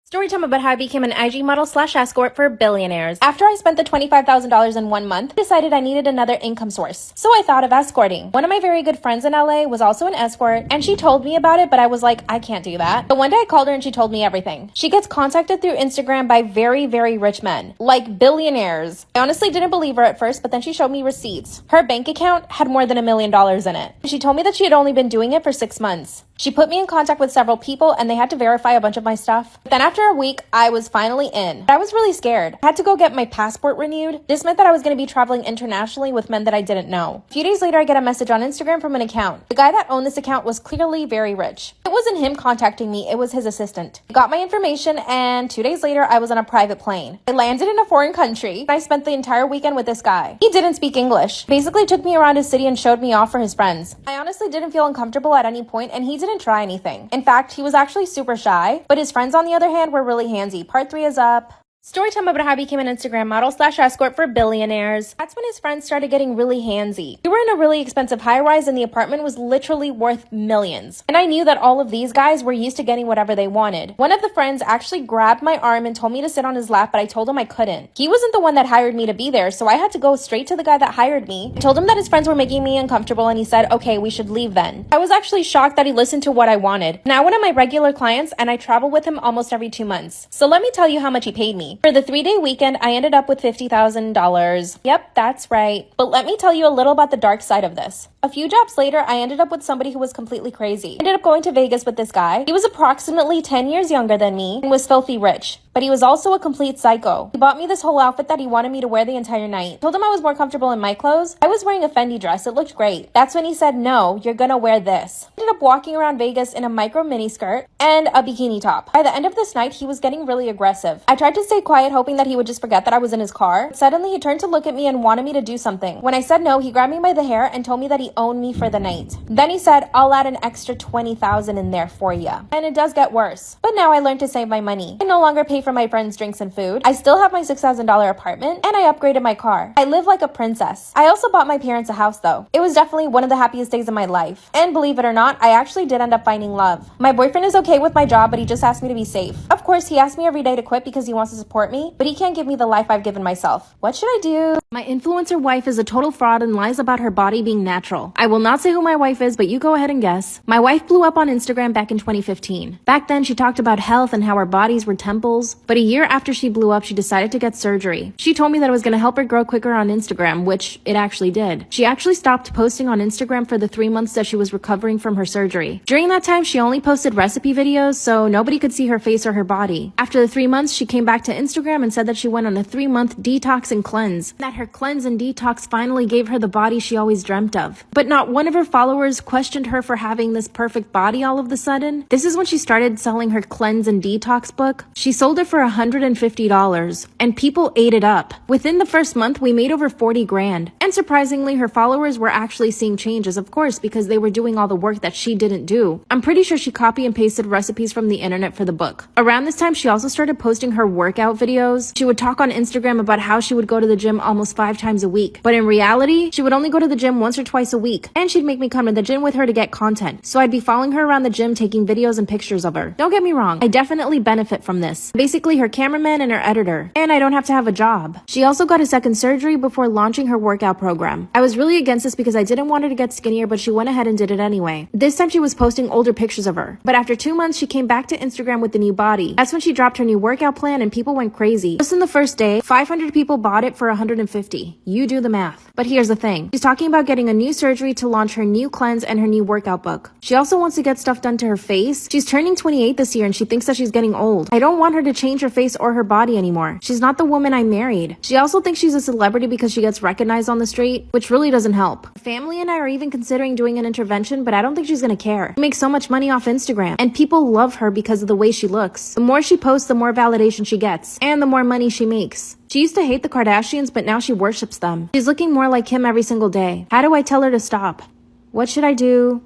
story time about how I became an IG model / escort for billionaires. After I spent the $25,000 in 1 month, I decided I needed another income source. So I thought of escorting. One of my very good friends in LA was also an escort, and she told me about it, but I was like, I can't do that. But one day I called her and she told me everything. She gets contacted through Instagram by very, very rich men, like billionaires. I honestly didn't believe her at first, but then she showed me receipts. Her bank account had more than $1 million in it. She told me that she had only been doing it for 6 months. She put me in contact with several people and they had to verify a bunch of my stuff. Then after a week, I was finally in. I was really scared. I had to go get my passport renewed. This meant that I was going to be traveling internationally with men that I didn't know. A few days later, I get a message on Instagram from an account. The guy that owned this account was clearly very rich. It wasn't him contacting me, it was his assistant. He got my information and 2 days later, I was on a private plane. I landed in a foreign country and I spent the entire weekend with this guy. He didn't speak English. Basically took me around his city and showed me off for his friends. I honestly didn't feel uncomfortable at any point and he didn't try anything. In fact, he was actually super shy, but his friends on the other hand were really handsy. Part 3 is up. Storytime about how I became an Instagram model / escort for billionaires. That's when his friends started getting really handsy. We were in a really expensive high-rise and the apartment was literally worth millions. And I knew that all of these guys were used to getting whatever they wanted. One of the friends actually grabbed my arm and told me to sit on his lap, but I told him I couldn't. He wasn't the one that hired me to be there, so I had to go straight to the guy that hired me. I told him that his friends were making me uncomfortable and he said, okay, we should leave then. I was actually shocked that he listened to what I wanted. Now one of my regular clients and I travel with him almost every 2 months. So let me tell you how much he paid me. For the 3-day weekend, I ended up with $50,000. Yep, that's right. But let me tell you a little about the dark side of this. A few jobs later, I ended up with somebody who was completely crazy. I ended up going to Vegas with this guy. He was approximately 10 years younger than me and was filthy rich. But he was also a complete psycho. He bought me this whole outfit that he wanted me to wear the entire night. I told him I was more comfortable in my clothes. I was wearing a Fendi dress. It looked great. That's when he said, no, you're gonna wear this. I ended up walking around Vegas in a micro mini skirt and a bikini top. By the end of this night, he was getting really aggressive. I tried to stay quiet, hoping that he would just forget that I was in his car. Suddenly, he turned to look at me and wanted me to do something. When I said no, he grabbed me by the hair and told me that he owned me for the night. Then he said, I'll add an extra $20,000 in there for you. And it does get worse. But now I learned to save my money. I no longer pay for for my friends' drinks and food. I still have my $6,000 apartment, and I upgraded my car. I live like a princess. I also bought my parents a house though. It was definitely one of the happiest days of my life. And believe it or not, I actually did end up finding love. My boyfriend is okay with my job, but he just asked me to be safe. Of course, he asked me every day to quit because he wants to support me, but he can't give me the life I've given myself. What should I do? My influencer wife is a total fraud and lies about her body being natural. I will not say who my wife is, but you go ahead and guess. My wife blew up on Instagram back in 2015. Back then, she talked about health and how our bodies were temples, but a year after she blew up, she decided to get surgery. She told me that it was going to help her grow quicker on Instagram, which it actually did. She actually stopped posting on Instagram for the 3 months that she was recovering from her surgery. During that time, she only posted recipe videos, so nobody could see her face or her body. After the 3 months, she came back to Instagram and said that she went on a 3-month detox and cleanse, that her cleanse and detox finally gave her the body she always dreamt of. But not one of her followers questioned her for having this perfect body all of a sudden. This is when she started selling her cleanse and detox book. She sold it for $150, and people ate it up. Within the first month, we made over 40 grand. And surprisingly, her followers were actually seeing changes, of course, because they were doing all the work that she didn't do. I'm pretty sure she copy and pasted recipes from the internet for the book. Around this time, she also started posting her workout videos. She would talk on Instagram about how she would go to the gym almost 5 times a week. But in reality, she would only go to the gym once or twice a week. And she'd make me come to the gym with her to get content. So I'd be following her around the gym taking videos and pictures of her. Don't get me wrong, I definitely benefit from this. Basically her cameraman and her editor. And I don't have to have a job. She also got a second surgery before launching her workout program. I was really against this because I didn't want her to get skinnier, but she went ahead and did it anyway. This time she was posting older pictures of her. But after 2 months, she came back to Instagram with the new body. That's when she dropped her new workout plan and people went crazy. Just in the first day, 500 people bought it for $150. You do the math. But here's the thing. She's talking about getting a new surgery to launch her new cleanse and her new workout book. She also wants to get stuff done to her face. She's turning 28 this year and she thinks that she's getting old. I don't want her to change her face or her body anymore. She's not the woman I married. She also thinks she's a celebrity because she gets recognized on the street, which really doesn't help. Her family and I are even considering doing an intervention, but I don't think she's gonna care. She makes so much money off Instagram, and people love her because of the way she looks. The more she posts, the more validation she gets, and the more money she makes. She used to hate the Kardashians, but now she worships them. She's looking more like Kim every single day. How do I tell her to stop? What should I do?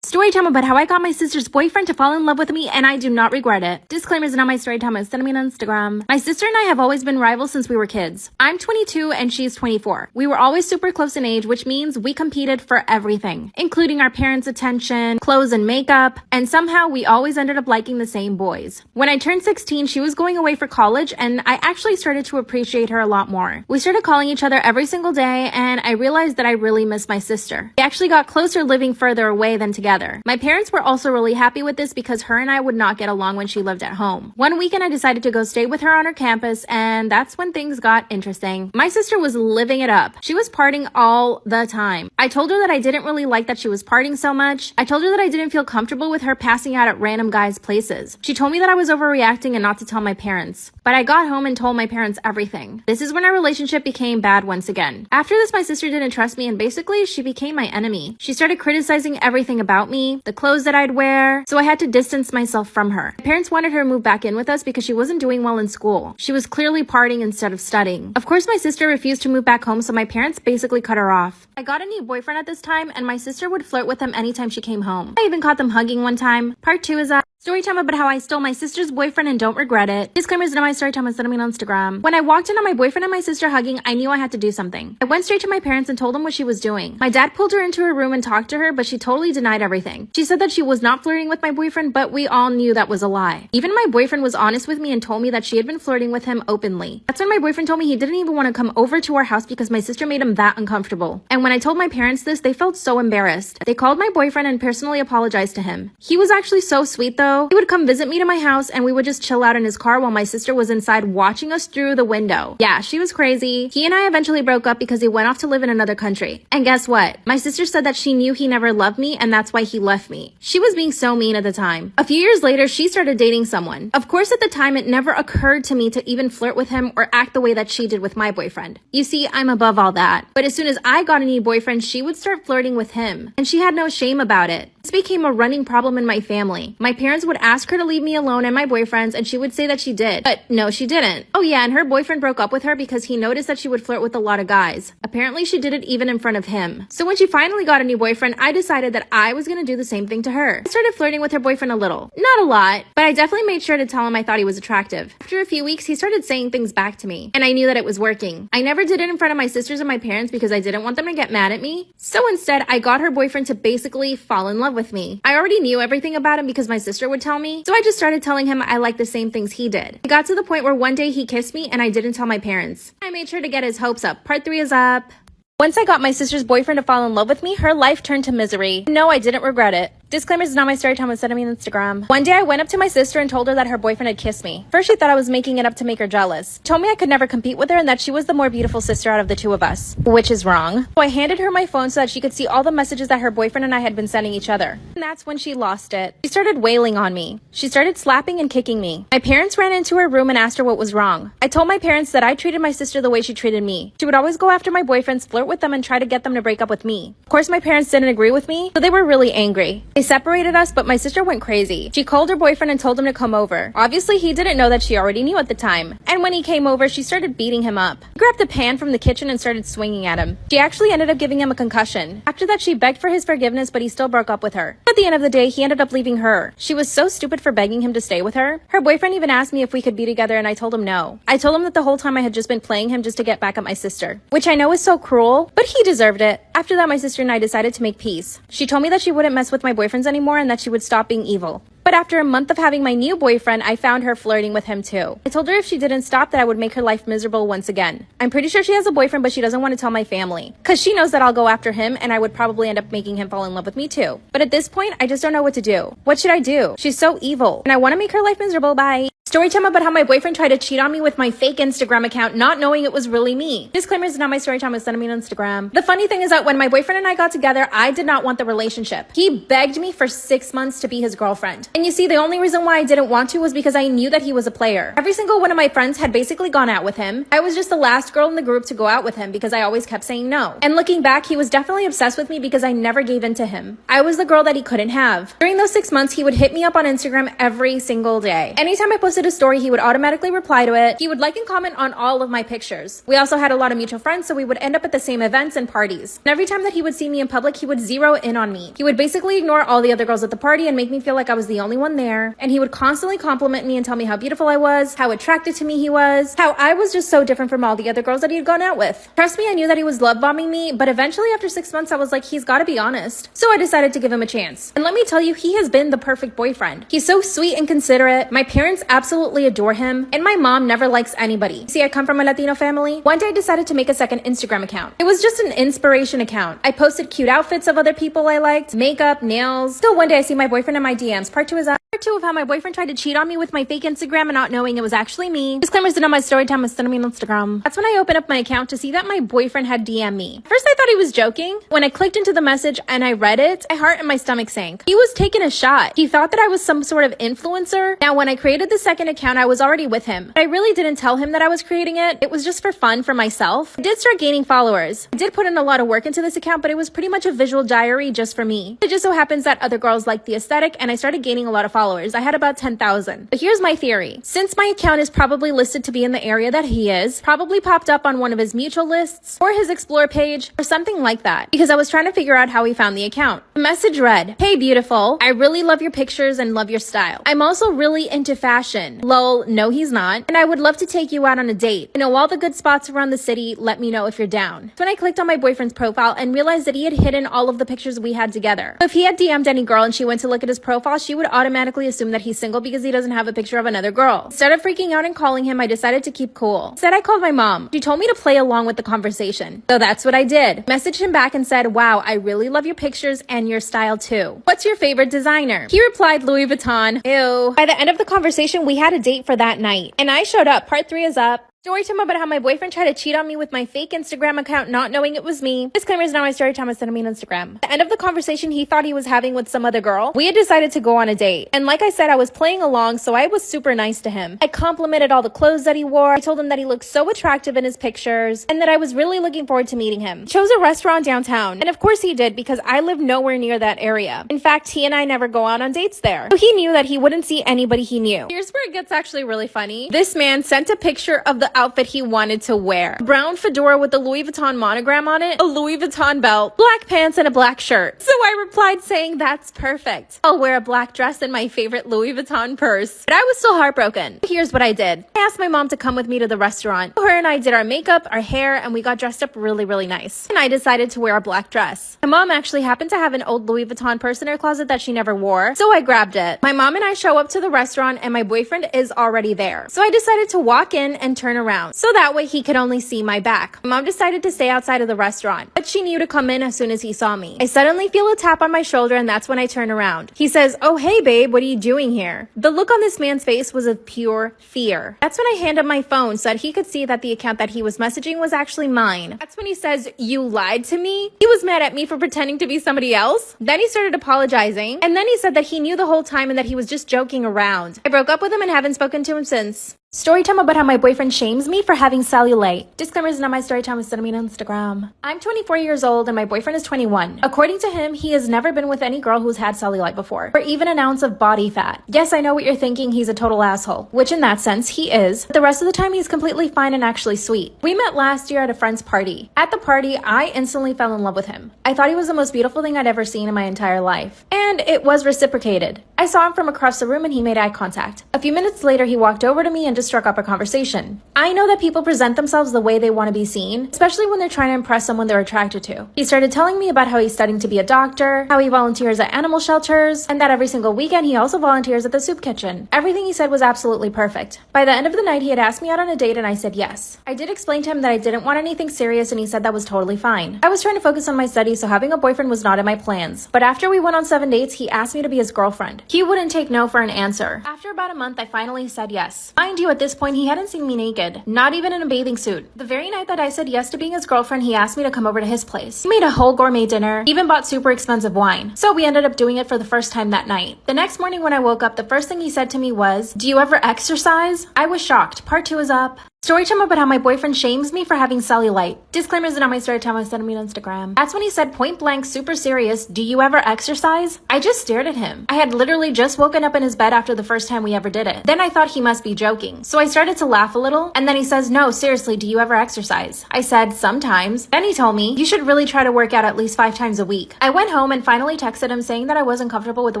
Story time about how I got my sister's boyfriend to fall in love with me, and I do not regret it. Disclaimers not my story time. Send me on Instagram. My sister and I have always been rivals since we were kids. I'm 22 and she's 24. We were always super close in age, which means we competed for everything, including our parents' attention, clothes and makeup, and somehow we always ended up liking the same boys. When I turned 16, she was going away for college, and I actually started to appreciate her a lot more. We started calling each other every single day, and I realized that I really miss my sister. We actually got closer living further away than together. My parents were also really happy with this because her and I would not get along when she lived at home. One weekend I decided to go stay with her on her campus, and that's when things got interesting. My sister was living it up. She was partying all the time. I told her that I didn't really like that she was partying so much. I told her that I didn't feel comfortable with her passing out at random guys' places. She told me that I was overreacting and not to tell my parents. But I got home and told my parents everything. This is when our relationship became bad once again. After this, my sister didn't trust me, and basically she became my enemy. She started criticizing everything about me, the clothes that I'd wear, so I had to distance myself from her. My parents wanted her to move back in with us because she wasn't doing well in school. She was clearly partying instead of studying. Of course, my sister refused to move back home, so my parents basically cut her off. I got a new boyfriend at this time, and my sister would flirt with him anytime she came home. I even caught them hugging one time. Part 2 is that story time about how I stole my sister's boyfriend and don't regret it. Disclaimers not my story time. Send me on Instagram. When I walked in on my boyfriend and my sister hugging, I knew I had to do something. I went straight to my parents and told them what she was doing. My dad pulled her into her room and talked to her, but she totally denied everything. She said that she was not flirting with my boyfriend, but we all knew that was a lie. Even my boyfriend was honest with me and told me that she had been flirting with him openly. That's when my boyfriend told me he didn't even want to come over to our house because my sister made him that uncomfortable. And when I told my parents this, they felt so embarrassed. They called my boyfriend and personally apologized to him. He was actually so sweet though. He would come visit me to my house and we would just chill out in his car while my sister was inside watching us through the window. Yeah, she was crazy. He and I eventually broke up because he went off to live in another country. And guess what? My sister said that she knew he never loved me and that's why he left me. She was being so mean at the time. A few years later, she started dating someone. Of course, at the time, it never occurred to me to even flirt with him or act the way that she did with my boyfriend. You see, I'm above all that. But as soon as I got a new boyfriend, she would start flirting with him. And she had no shame about it. This became a running problem in my family. My parents parents would ask her to leave me alone and my boyfriends, and she would say that she did. But no, she didn't. Oh yeah, and her boyfriend broke up with her because he noticed that she would flirt with a lot of guys. Apparently she did it even in front of him. So when she finally got a new boyfriend, I decided that I was gonna do the same thing to her. I started flirting with her boyfriend a little. Not a lot, but I definitely made sure to tell him I thought he was attractive. After a few weeks, he started saying things back to me, and I knew that it was working. I never did it in front of my sisters and my parents because I didn't want them to get mad at me. So instead, I got her boyfriend to basically fall in love with me. I already knew everything about him because my sister would tell me, so I just started telling him I liked the same things he did. It got to the point where one day he kissed me and I didn't tell my parents. I made sure to get his hopes up. Part 3 is up. Once I got my sister's boyfriend to fall in love with me, her life turned to misery. No, I didn't regret it. Disclaimer, is not my story time with sending me on Instagram. One day I went up to my sister and told her that her boyfriend had kissed me. First she thought I was making it up to make her jealous. Told me I could never compete with her and that she was the more beautiful sister out of the two of us. Which is wrong. So I handed her my phone so that she could see all the messages that her boyfriend and I had been sending each other. And that's when she lost it. She started wailing on me. She started slapping and kicking me. My parents ran into her room and asked her what was wrong. I told my parents that I treated my sister the way she treated me. She would always go after my boyfriends, flirt with them, and try to get them to break up with me. Of course my parents didn't agree with me, so they were really angry. They separated us, but my sister went crazy. She called her boyfriend and told him to come over. Obviously, he didn't know that she already knew at the time. And when he came over, she started beating him up. He grabbed a pan from the kitchen and started swinging at him. She actually ended up giving him a concussion. After that, she begged for his forgiveness, but he still broke up with her. At the end of the day, he ended up leaving her. She was so stupid for begging him to stay with her. Her boyfriend even asked me if we could be together, and I told him no. I told him that the whole time I had just been playing him just to get back at my sister. Which I know is so cruel, but he deserved it. After that, my sister and I decided to make peace. She told me that she wouldn't mess with my boyfriends anymore and that she would stop being evil. But after a month of having my new boyfriend, I found her flirting with him too. I told her if she didn't stop that I would make her life miserable once again. I'm pretty sure she has a boyfriend, but she doesn't want to tell my family. Cause she knows that I'll go after him and I would probably end up making him fall in love with me too. But at this point, I just don't know what to do. What should I do? She's so evil and I want to make her life miserable. Bye. Story time about how my boyfriend tried to cheat on me with my fake Instagram account, not knowing it was really me. Disclaimer, is not my story time with sending me on Instagram. The funny thing is that when my boyfriend and I got together, I did not want the relationship. He begged me for 6 months to be his girlfriend. And you see, the only reason why I didn't want to was because I knew that he was a player. Every single one of my friends had basically gone out with him. I was just the last girl in the group to go out with him because I always kept saying no. And looking back, he was definitely obsessed with me because I never gave in to him. I was the girl that he couldn't have. During those 6 months, he would hit me up on Instagram every single day. Anytime I posted a story, he would automatically reply to it. He would like and comment on all of my pictures. We also had a lot of mutual friends, so we would end up at the same events and parties. And every time that he would see me in public, he would zero in on me. He would basically ignore all the other girls at the party and make me feel like I was the only one there. And he would constantly compliment me and tell me how beautiful I was, how attracted to me he was, how I was just so different from all the other girls that he had gone out with. Trust me, I knew that he was love bombing me, but eventually after 6 months, I was like, he's gotta be honest. So I decided to give him a chance. And let me tell you, he has been the perfect boyfriend. He's so sweet and considerate. My parents absolutely adore him, and my mom never likes anybody. See, I come from a Latino family. One day I decided to make a second Instagram account. It was just an inspiration account. I posted cute outfits of other people I liked, makeup, nails. Still one day I see my boyfriend in my DMs. Part 2 is up. Part 2 of how my boyfriend tried to cheat on me with my fake Instagram and not knowing it was actually me. Disclaimers did on my story time with sending me on Instagram. That's when I opened up my account to see that my boyfriend had DM'd me. First I thought he was joking. When I clicked into the message and I read it, my heart and my stomach sank. He was taking a shot. He thought that I was some sort of influencer. Now when I created the second account, I was already with him. But I really didn't tell him that I was creating it. It was just for fun for myself. I did start gaining followers. I did put in a lot of work into this account, but it was pretty much a visual diary just for me. It just so happens that other girls liked the aesthetic and I started gaining a lot of followers. I had about 10,000. But here's my theory. Since my account is probably listed to be in the area that he is, probably popped up on one of his mutual lists or his explore page or something like that, because I was trying to figure out how he found the account. The message read, "Hey beautiful, I really love your pictures and love your style. I'm also really into fashion. Lol, no he's not. And I would love to take you out on a date. I know all the good spots around the city. Let me know if you're down." So when I clicked on my boyfriend's profile and realized that he had hidden all of the pictures we had together. So if he had DM'd any girl and she went to look at his profile, she would automatically assume that he's single because he doesn't have a picture of another girl. Instead of freaking out and calling him, I decided to keep cool. Instead, I called my mom. She told me to play along with the conversation. So that's what I did. Messaged him back and said, "Wow, I really love your pictures and your style too. What's your favorite designer?" He replied, "Louis Vuitton." Ew. By the end of the conversation, we had a date for that night. And I showed up. Part 3 is up. Story time about how my boyfriend tried to cheat on me with my fake Instagram account, not knowing it was me. Disclaimer is not my story time, it's sending me on Instagram. At the end of the conversation he thought he was having with some other girl, we had decided to go on a date. And like I said, I was playing along, so I was super nice to him. I complimented all the clothes that he wore. I told him that he looked so attractive in his pictures, and that I was really looking forward to meeting him. Chose a restaurant downtown, and of course he did, because I live nowhere near that area. In fact, he and I never go out on dates there. So he knew that he wouldn't see anybody he knew. Here's where it gets actually really funny. This man sent a picture of the outfit he wanted to wear. A brown fedora with the Louis Vuitton monogram on it, a Louis Vuitton belt, black pants, and a black shirt. So I replied saying, that's perfect. I'll wear a black dress and my favorite Louis Vuitton purse. But I was still heartbroken. Here's what I did. I asked my mom to come with me to the restaurant. Her and I did our makeup, our hair, and we got dressed up really, really nice. And I decided to wear a black dress. My mom actually happened to have an old Louis Vuitton purse in her closet that she never wore, so I grabbed it. My mom and I show up to the restaurant and my boyfriend is already there. So I decided to walk in and turn around, so that way he could only see my back. My mom decided to stay outside of the restaurant, but she knew to come in as soon as he saw me. I suddenly feel a tap on my shoulder, and that's when I turn around. He says, "Oh, hey babe, what are you doing here?" The look on this man's face was of pure fear. That's when I hand him my phone so that he could see that the account that he was messaging was actually mine. That's when he says, "You lied to me?" He was mad at me for pretending to be somebody else. Then he started apologizing, and then he said that he knew the whole time and that he was just joking around. I broke up with him and haven't spoken to him since. Story time about how my boyfriend shames me for having cellulite. Disclaimer is not my story time, it's sending me on Instagram. I'm 24 years old and my boyfriend is 21. According to him, he has never been with any girl who's had cellulite before, or even an ounce of body fat. Yes, I know what you're thinking, he's a total asshole, which in that sense, he is. But the rest of the time, he's completely fine and actually sweet. We met last year at a friend's party. At the party, I instantly fell in love with him. I thought he was the most beautiful thing I'd ever seen in my entire life. And it was reciprocated. I saw him from across the room and he made eye contact. A few minutes later, he walked over to me and just struck up a conversation. I know that people present themselves the way they want to be seen, especially when they're trying to impress someone they're attracted to. He started telling me about how he's studying to be a doctor, how he volunteers at animal shelters, and that every single weekend he also volunteers at the soup kitchen. Everything he said was absolutely perfect. By the end of the night, he had asked me out on a date and I said yes. I did explain to him that I didn't want anything serious and he said that was totally fine. I was trying to focus on my studies, so having a boyfriend was not in my plans. But after we went on 7 dates, he asked me to be his girlfriend. He wouldn't take no for an answer. After about a month, I finally said yes. Mind you, at this point, he hadn't seen me naked, not even in a bathing suit. The very night that I said yes to being his girlfriend, he asked me to come over to his place. He made a whole gourmet dinner, even bought super expensive wine. So we ended up doing it for the first time that night. The next morning when I woke up, the first thing he said to me was, "Do you ever exercise?" I was shocked. Part 2 is up. Story time about how my boyfriend shames me for having cellulite. Disclaimers are not my story time, I sent me on Instagram. That's when he said point blank, super serious, "Do you ever exercise?" I just stared at him. I had literally just woken up in his bed after the first time we ever did it. Then I thought he must be joking. So I started to laugh a little, and then he says, "No, seriously, do you ever exercise?" I said, "Sometimes." Then he told me, "You should really try to work out at least 5 times a week." I went home and finally texted him saying that I wasn't comfortable with the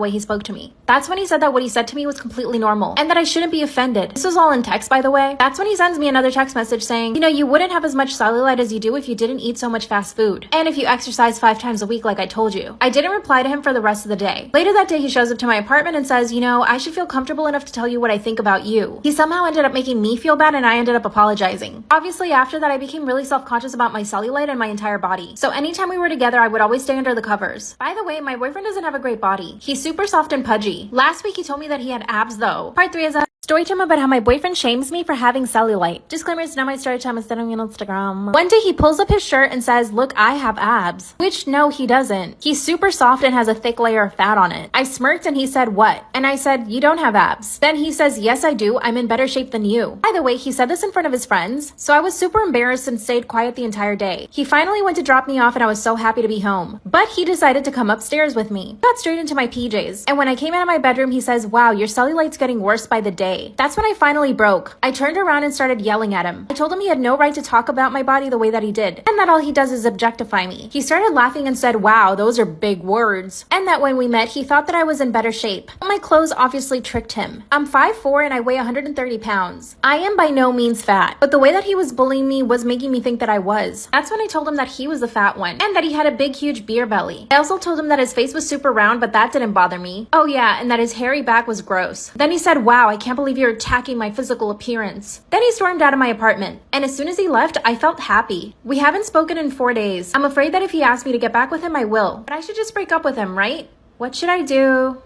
way he spoke to me. That's when he said that what he said to me was completely normal, and that I shouldn't be offended. This was all in text, by the way. That's when he sends me another text message saying, "You know, you wouldn't have as much cellulite as you do if you didn't eat so much fast food. And if you exercise 5 times a week like I told you." I didn't reply to him for the rest of the day. Later that day, he shows up to my apartment and says, "You know, I should feel comfortable enough to tell you what I think about you." He somehow ended up making me feel bad and I ended up apologizing. Obviously, after that, I became really self-conscious about my cellulite and my entire body. So anytime we were together, I would always stay under the covers. By the way, my boyfriend doesn't have a great body. He's super soft and pudgy. Last week, he told me that he had abs though. Part 3 is up. Story time about how my boyfriend shames me for having cellulite. Disclaimer, it's not my story time, it's sending me on Instagram. One day he pulls up his shirt and says, "Look, I have abs." Which, no, he doesn't. He's super soft and has a thick layer of fat on it. I smirked and he said, "What?" And I said, "You don't have abs." Then he says, "Yes, I do. I'm in better shape than you." By the way, he said this in front of his friends, so I was super embarrassed and stayed quiet the entire day. He finally went to drop me off and I was so happy to be home. But he decided to come upstairs with me. Got straight into my PJs. And when I came out of my bedroom, he says, "Wow, your cellulite's getting worse by the day." That's when I finally broke. I turned around and started yelling at him. I told him he had no right to talk about my body the way that he did, and that all he does is objectify me. He started laughing and said, "Wow, those are big words." And that when we met, he thought that I was in better shape. My clothes obviously tricked him. I'm 5'4" and I weigh 130 pounds. I am by no means fat, but the way that he was bullying me was making me think that I was. That's when I told him that he was the fat one, and that he had a big, huge beer belly. I also told him that his face was super round, but that didn't bother me. Oh yeah, and that his hairy back was gross. Then he said, "Wow, I can't believe you're attacking my physical appearance." Then he stormed out of my apartment, and as soon as he left, I felt happy. We haven't spoken in 4 days. I'm afraid that if he asks me to get back with him, I will. But I should just break up with him, right? What should I do?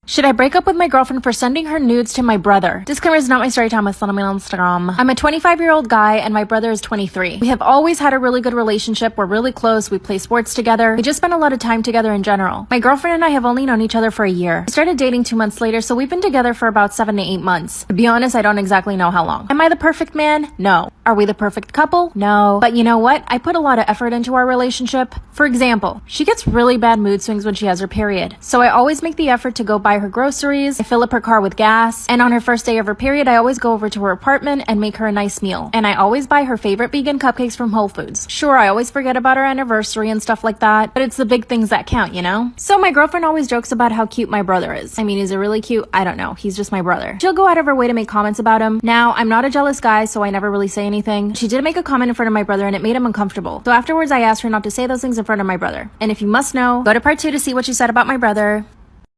Should I break up with my girlfriend for sending her nudes to my brother? Disclaimer is not my story time. It's not on my Instagram. I'm a 25-year-old guy and my brother is 23. We have always had a really good relationship. We're really close. We play sports together. We just spend a lot of time together in general. My girlfriend and I have only known each other for a year. We started dating 2 months later, so we've been together for about 7 to 8 months. To be honest, I don't exactly know how long. Am I the perfect man? No. Are we the perfect couple? No. But you know what? I put a lot of effort into our relationship. For example, she gets really bad mood swings when she has her period. So I always make the effort to go buy her groceries. I fill up her car with gas. And on her first day of her period, I always go over to her apartment and make her a nice meal. And I always buy her favorite vegan cupcakes from Whole Foods. Sure, I always forget about our anniversary and stuff like that, but it's the big things that count, you know? So my girlfriend always jokes about how cute my brother is. I mean, is he really cute? I don't know. He's just my brother. She'll go out of her way to make comments about him. Now, I'm not a jealous guy, so I never really say anything. She did make a comment in front of my brother and it made him uncomfortable. So afterwards, I asked her not to say those things in front of my brother. And if you must know, go to part 2 to see what she said about my brother.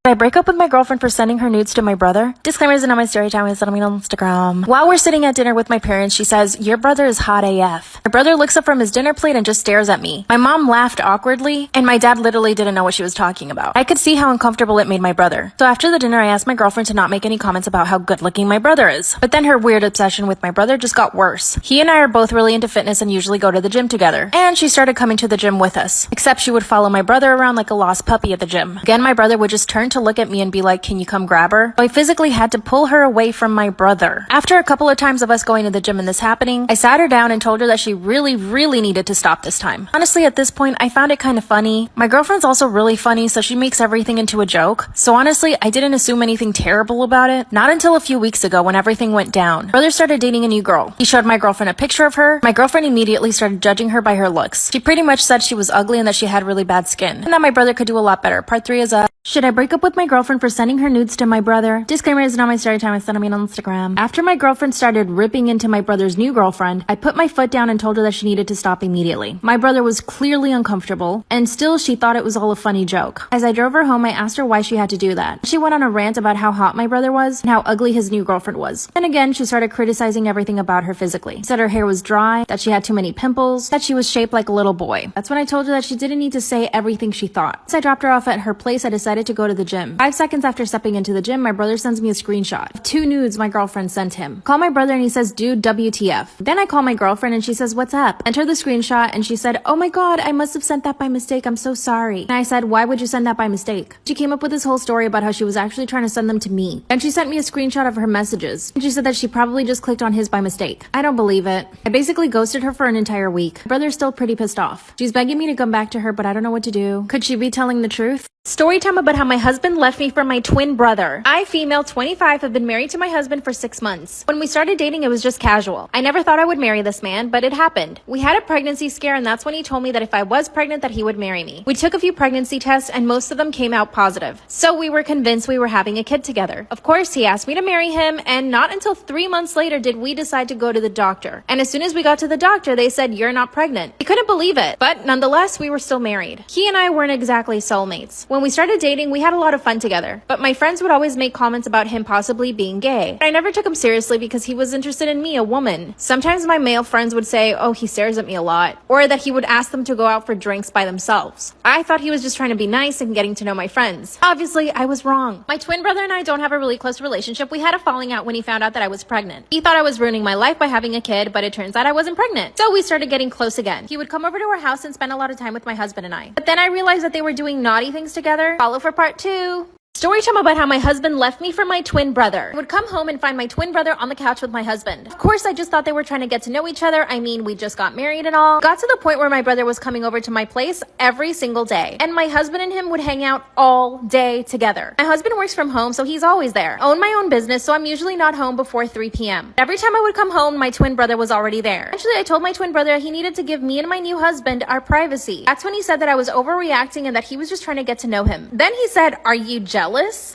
Should I break up with my girlfriend for sending her nudes to my brother? Disclaimer isn't on my story time. It's on Instagram. While we're sitting at dinner with my parents, she says, "Your brother is hot AF." My brother looks up from his dinner plate and just stares at me. My mom laughed awkwardly, and my dad literally didn't know what she was talking about. I could see how uncomfortable it made my brother. So after the dinner, I asked my girlfriend to not make any comments about how good looking my brother is. But then her weird obsession with my brother just got worse. He and I are both really into fitness and usually go to the gym together. And she started coming to the gym with us. Except she would follow my brother around like a lost puppy at the gym. Again, my brother would just turn to look at me and be like, "Can you come grab her?" So I physically had to pull her away from my brother. After a couple of times of us going to the gym and this happening, I sat her down and told her that she really needed to stop this time. Honestly, at this point, I found it kind of funny. My girlfriend's also really funny, so she makes everything into a joke. So honestly, I didn't assume anything terrible about it. Not until a few weeks ago when everything went down. Brother started dating a new girl. He showed my girlfriend a picture of her. My girlfriend immediately started judging her by her looks. She pretty much said she was ugly and that she had really bad skin. And that my brother could do a lot better. Part 3 is should I break up with my girlfriend for sending her nudes to my brother? Disclaimer is not my story time. It's on Instagram. After my girlfriend started ripping into my brother's new girlfriend, I put my foot down and told her that she needed to stop immediately. My brother was clearly uncomfortable, and still she thought it was all a funny joke. As I drove her home, I asked her why she had to do that. She went on a rant about how hot my brother was and how ugly his new girlfriend was. And again, she started criticizing everything about her physically. Said her hair was dry, that she had too many pimples, that she was shaped like a little boy. That's when I told her that she didn't need to say everything she thought. As I dropped her off at her place, I decided to go to the gym. 5 seconds after stepping into the gym, my brother sends me a screenshot of 2 nudes my girlfriend sent him. Call my brother and he says, "Dude, WTF." Then I call my girlfriend and she says, "What's up?" Enter the screenshot and she said, "Oh my god, I must have sent that by mistake. I'm so sorry." And I said, "Why would you send that by mistake?" She came up with this whole story about how she was actually trying to send them to me. And she sent me a screenshot of her messages. And she said that she probably just clicked on his by mistake. I don't believe it. I basically ghosted her for an entire week. My brother's still pretty pissed off. She's begging me to come back to her, but I don't know what to do. Could she be telling the truth? Story time about how my husband left me for my twin brother. I, female, 25, have been married to my husband for 6 months. When we started dating, it was just casual. I never thought I would marry this man, but it happened. We had a pregnancy scare, and that's when he told me that if I was pregnant, that he would marry me. We took a few pregnancy tests, and most of them came out positive. So we were convinced we were having a kid together. Of course, he asked me to marry him, and not until 3 months later did we decide to go to the doctor. And as soon as we got to the doctor, they said, "You're not pregnant." We couldn't believe it, but nonetheless, we were still married. He and I weren't exactly soulmates. When we started dating, we had a lot of fun together, but my friends would always make comments about him possibly being gay. I never took him seriously because he was interested in me, a woman. Sometimes my male friends would say, "Oh, he stares at me a lot," or that he would ask them to go out for drinks by themselves. I thought he was just trying to be nice and getting to know my friends. Obviously, I was wrong. My twin brother and I don't have a really close relationship. We had a falling out when he found out that I was pregnant. He thought I was ruining my life by having a kid, but it turns out I wasn't pregnant. So we started getting close again. He would come over to our house and spend a lot of time with my husband and I. But then I realized that they were doing naughty things together. Follow for part 2. Story time about how my husband left me for my twin brother. I would come home and find my twin brother on the couch with my husband. Of course, I just thought they were trying to get to know each other. I mean, we just got married and all. Got to the point where my brother was coming over to my place every single day. And my husband and him would hang out all day together. My husband works from home, so he's always there. I own my own business, so I'm usually not home before 3 p.m. Every time I would come home, my twin brother was already there. Actually, I told my twin brother he needed to give me and my new husband our privacy. That's when he said that I was overreacting and that he was just trying to get to know him. Then he said, "Are you jealous?"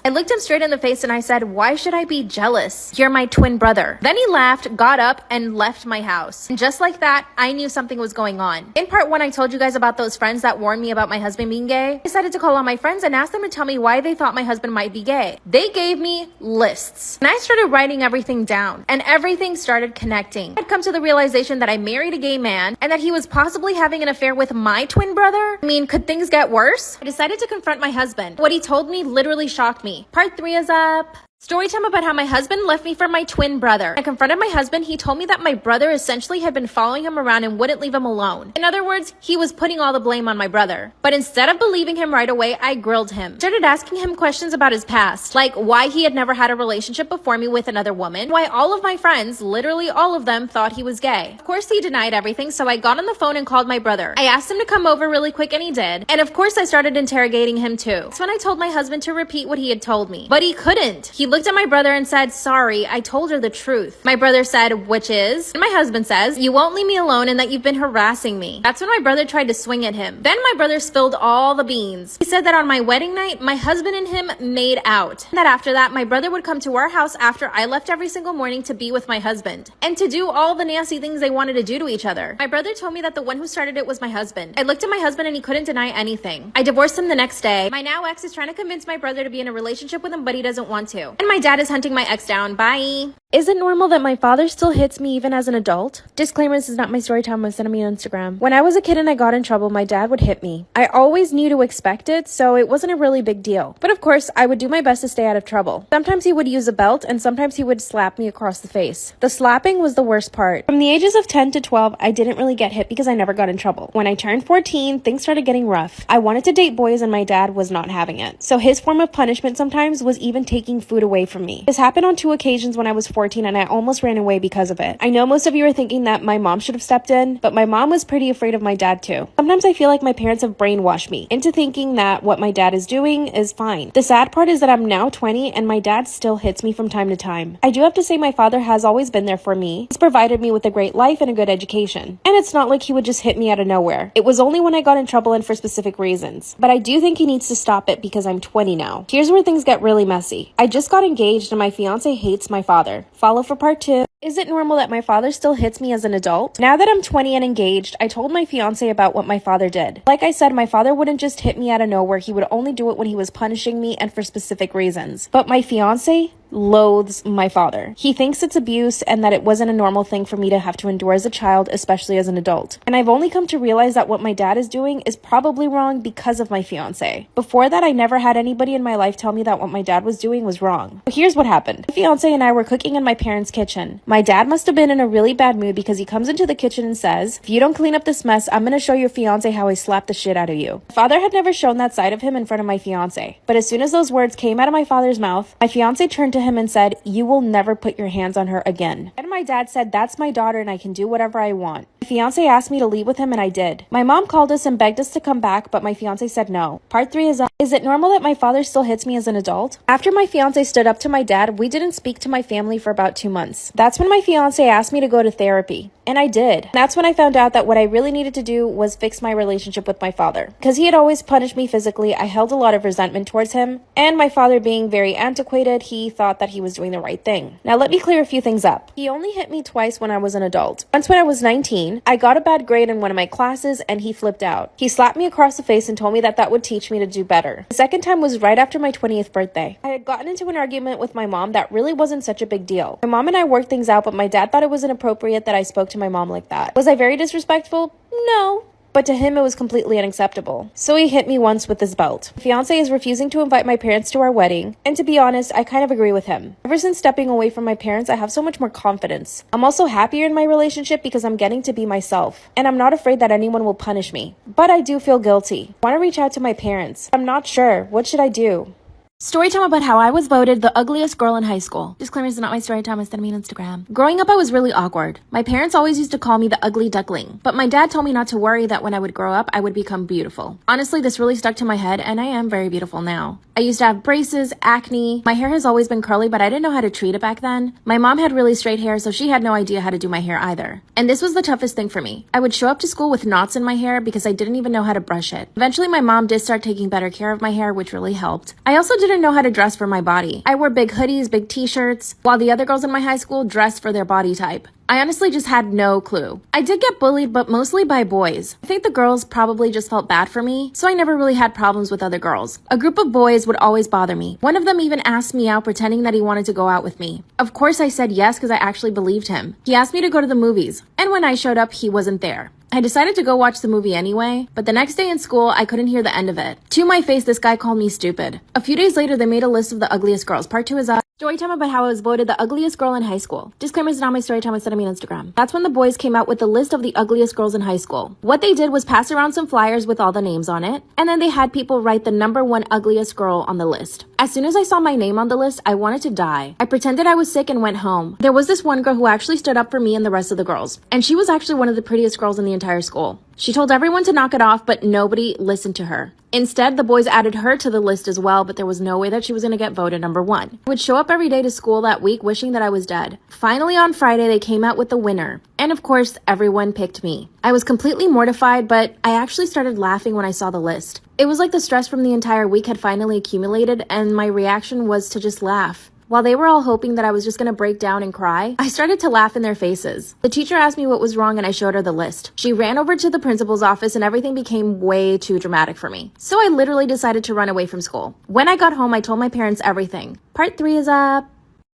I looked him straight in the face and I said, "Why should I be jealous? You're my twin brother." Then he laughed, got up, and left my house. And just like that, I knew something was going on. In part 1, I told you guys about those friends that warned me about my husband being gay. I decided to call on my friends and ask them to tell me why they thought my husband might be gay. They gave me lists. And I started writing everything down. And everything started connecting. I'd come to the realization that I married a gay man and that he was possibly having an affair with my twin brother. I mean, could things get worse? I decided to confront my husband. What he told me literally really shocked me. Part 3 is up. Story time about how my husband left me for my twin brother. I confronted my husband. He told me that my brother essentially had been following him around and wouldn't leave him alone. In other words, he was putting all the blame on my brother. But instead of believing him right away, I grilled him. Started asking him questions about his past, like why he had never had a relationship before me with another woman, why all of my friends, literally all of them, thought he was gay. Of course, he denied everything, so I got on the phone and called my brother. I asked him to come over really quick, and he did. And of course, I started interrogating him too. That's when I told my husband to repeat what he had told me. But he couldn't. He looked at my brother and said, "Sorry, I told her the truth." My brother said, "Which is?" And my husband says, "You won't leave me alone and that you've been harassing me." That's when my brother tried to swing at him. Then my brother spilled all the beans. He said that on my wedding night, my husband and him made out. And that after that, my brother would come to our house after I left every single morning to be with my husband and to do all the nasty things they wanted to do to each other. My brother told me that the one who started it was my husband. I looked at my husband and he couldn't deny anything. I divorced him the next day. My now ex is trying to convince my brother to be in a relationship with him, but he doesn't want to. And my dad is hunting my ex down. Bye. Is it normal that my father still hits me even as an adult? Disclaimer, this is not my story time. Send me on Instagram. When I was a kid and I got in trouble, my dad would hit me. I always knew to expect it, so it wasn't a really big deal. But of course, I would do my best to stay out of trouble. Sometimes he would use a belt and sometimes he would slap me across the face. The slapping was the worst part. From the ages of 10 to 12, I didn't really get hit because I never got in trouble. When I turned 14, things started getting rough. I wanted to date boys and my dad was not having it. So his form of punishment sometimes was even taking food away from me. This happened on 2 occasions when I was 14 and I almost ran away because of it. I know most of you are thinking that my mom should have stepped in, but my mom was pretty afraid of my dad too. Sometimes I feel like my parents have brainwashed me into thinking that what my dad is doing is fine. The sad part is that I'm now 20 and my dad still hits me from time to time. I do have to say my father has always been there for me. He's provided me with a great life and a good education. And it's not like he would just hit me out of nowhere. It was only when I got in trouble and for specific reasons. But I do think he needs to stop it because I'm 20 now. Here's where things get really messy. I just got engaged and my fiance hates my father. Follow for part 2. Is it normal that my father still hits me as an adult? Now that I'm 20 and engaged, I told my fiance about what my father did. Like I said, my father wouldn't just hit me out of nowhere. He would only do it when he was punishing me and for specific reasons. But my fiance loathes my father. He thinks it's abuse and that it wasn't a normal thing for me to have to endure as a child, especially as an adult. And I've only come to realize that what my dad is doing is probably wrong because of my fiance. Before that, I never had anybody in my life tell me that what my dad was doing was wrong. But here's what happened. My fiance and I were cooking in my parents' kitchen. My dad must have been in a really bad mood because he comes into the kitchen and says, "If you don't clean up this mess, I'm gonna show your fiance how I slap the shit out of you." My father had never shown that side of him in front of my fiance. But as soon as those words came out of my father's mouth, my fiance turned to him and said, "You will never put your hands on her again." And my dad said, "That's my daughter and I can do whatever I want." My fiance asked me to leave with him and I did. My mom called us and begged us to come back, but my fiance said no. Part 3 is up. Is it normal that my father still hits me as an adult? After my fiance stood up to my dad, we didn't speak to my family for about 2 months. That's when my fiance asked me to go to therapy. And I did. That's when I found out that what I really needed to do was fix my relationship with my father. Because he had always punished me physically, I held a lot of resentment towards him. And my father being very antiquated, he thought that he was doing the right thing. Now let me clear a few things up. He only hit me twice when I was an adult. Once when I was 19, I got a bad grade in one of my classes and he flipped out. He slapped me across the face and told me that that would teach me to do better. The second time was right after my 20th birthday. I had gotten into an argument with my mom that really wasn't such a big deal. My mom and I worked things out, but my dad thought it was inappropriate that I spoke to my mom like that. Was I very disrespectful? No. But to him, it was completely unacceptable. So he hit me once with his belt. My fiance is refusing to invite my parents to our wedding, and to be honest, I kind of agree with him. Ever since stepping away from my parents, I have so much more confidence. I'm also happier in my relationship because I'm getting to be myself, and I'm not afraid that anyone will punish me. But I do feel guilty. I want to reach out to my parents. I'm not sure. What should I do? Story time about how I was voted the ugliest girl in high school. Disclaimer, is not my story time. Send me on Instagram. Growing up, I was really awkward. My parents always used to call me the ugly duckling, but my dad told me not to worry, that when I would grow up, I would become beautiful. Honestly, this really stuck to my head, and I am very beautiful now. I used to have braces, acne. My hair has always been curly, but I didn't know how to treat it back then. My mom had really straight hair, so she had no idea how to do my hair either. And this was the toughest thing for me. I would show up to school with knots in my hair because I didn't even know how to brush it. Eventually, my mom did start taking better care of my hair, which really helped. I also didn't know how to dress for my body. I wore big hoodies, big t-shirts, while the other girls in my high school dressed for their body type. I honestly just had no clue. I did get bullied, but mostly by boys. I think the girls probably just felt bad for me, so I never really had problems with other girls. A group of boys would always bother me. One of them even asked me out, pretending that he wanted to go out with me. Of course I said yes because I actually believed him. He asked me to go to the movies, and when I showed up, he wasn't there. I decided to go watch the movie anyway, but the next day in school, I couldn't hear the end of it. To my face, this guy called me stupid. A few days later, they made a list of the ugliest girls. Part 2 is Storytime about how I was voted the ugliest girl in high school. Disclaimer is not my storytime, instead of me on Instagram. That's when the boys came out with the list of the ugliest girls in high school. What they did was pass around some flyers with all the names on it, and then they had people write the number 1 ugliest girl on the list. As soon as I saw my name on the list, I wanted to die. I pretended I was sick and went home. There was this one girl who actually stood up for me and the rest of the girls, and she was actually one of the prettiest girls in the entire school. She told everyone to knock it off, but nobody listened to her. Instead, the boys added her to the list as well, but there was no way that she was going to get voted number 1. I would show up every day to school that week wishing that I was dead. Finally, on Friday, they came out with the winner. And of course, everyone picked me. I was completely mortified, but I actually started laughing when I saw the list. It was like the stress from the entire week had finally accumulated, and my reaction was to just laugh. While they were all hoping that I was just going to break down and cry, I started to laugh in their faces. The teacher asked me what was wrong and I showed her the list. She ran over to the principal's office and everything became way too dramatic for me. So I literally decided to run away from school. When I got home, I told my parents everything. Part 3 is up.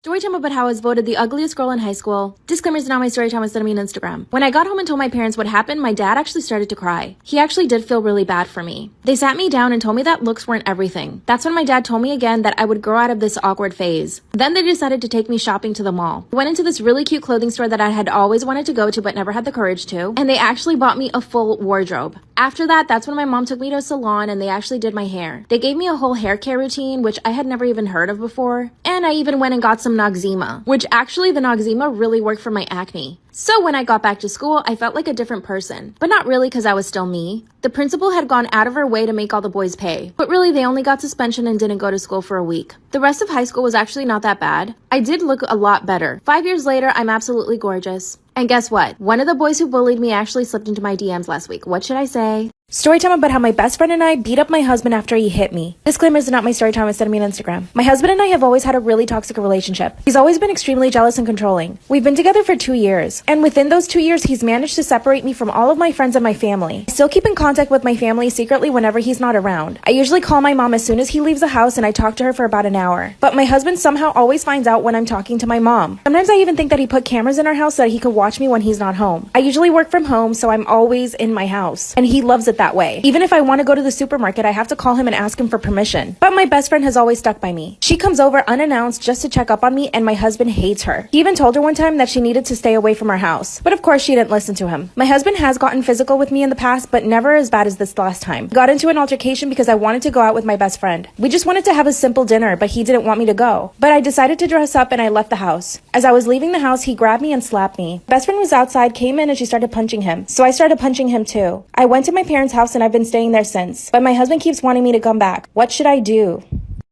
Storytime about how I was voted the ugliest girl in high school. Disclaimer is not my storytime, instead of me on Instagram. When I got home and told my parents what happened, my dad actually started to cry. He actually did feel really bad for me. They sat me down and told me that looks weren't everything. That's when my dad told me again that I would grow out of this awkward phase. Then they decided to take me shopping to the mall. We went into this really cute clothing store that I had always wanted to go to but never had the courage to, and they actually bought me a full wardrobe. After that, that's when my mom took me to a salon and they actually did my hair. They gave me a whole hair care routine, which I had never even heard of before, and I even went and got some Noxzema, which actually the Noxzema really worked for my acne. So when I got back to school, I felt like a different person, but not really because I was still me. The principal had gone out of her way to make all the boys pay, but really they only got suspension and didn't go to school for a week. The rest of high school was actually not that bad. I did look a lot better. 5 years later, I'm absolutely gorgeous. And guess what? One of the boys who bullied me actually slipped into my DMs last week. What should I say? Storytime about how my best friend and I beat up my husband after he hit me. Disclaimer is not my storytime, instead of me on Instagram. My husband and I have always had a really toxic relationship. He's always been extremely jealous and controlling. We've been together for 2 years, and within those 2 years, he's managed to separate me from all of my friends and my family. I still keep in contact with my family secretly whenever he's not around. I usually call my mom as soon as he leaves the house and I talk to her for about an hour. But my husband somehow always finds out when I'm talking to my mom. Sometimes I even think that he put cameras in our house so that he could watch me when he's not home. I usually work from home, so I'm always in my house, and he loves it that way. Even if I want to go to the supermarket, I have to call him and ask him for permission. But my best friend has always stuck by me. She comes over unannounced just to check up on me, and my husband hates her. He even told her one time that she needed to stay away from our house. But of course, she didn't listen to him. My husband has gotten physical with me in the past, but never as bad as this last time. Got into an altercation because I wanted to go out with my best friend. We just wanted to have a simple dinner, but he didn't want me to go. But I decided to dress up and I left the house. As I was leaving the house, he grabbed me and slapped me. Best friend was outside, came in, and she started punching him. So I started punching him too. I went to my parents' house and I've been staying there since. But my husband keeps wanting me to come back. What should I do?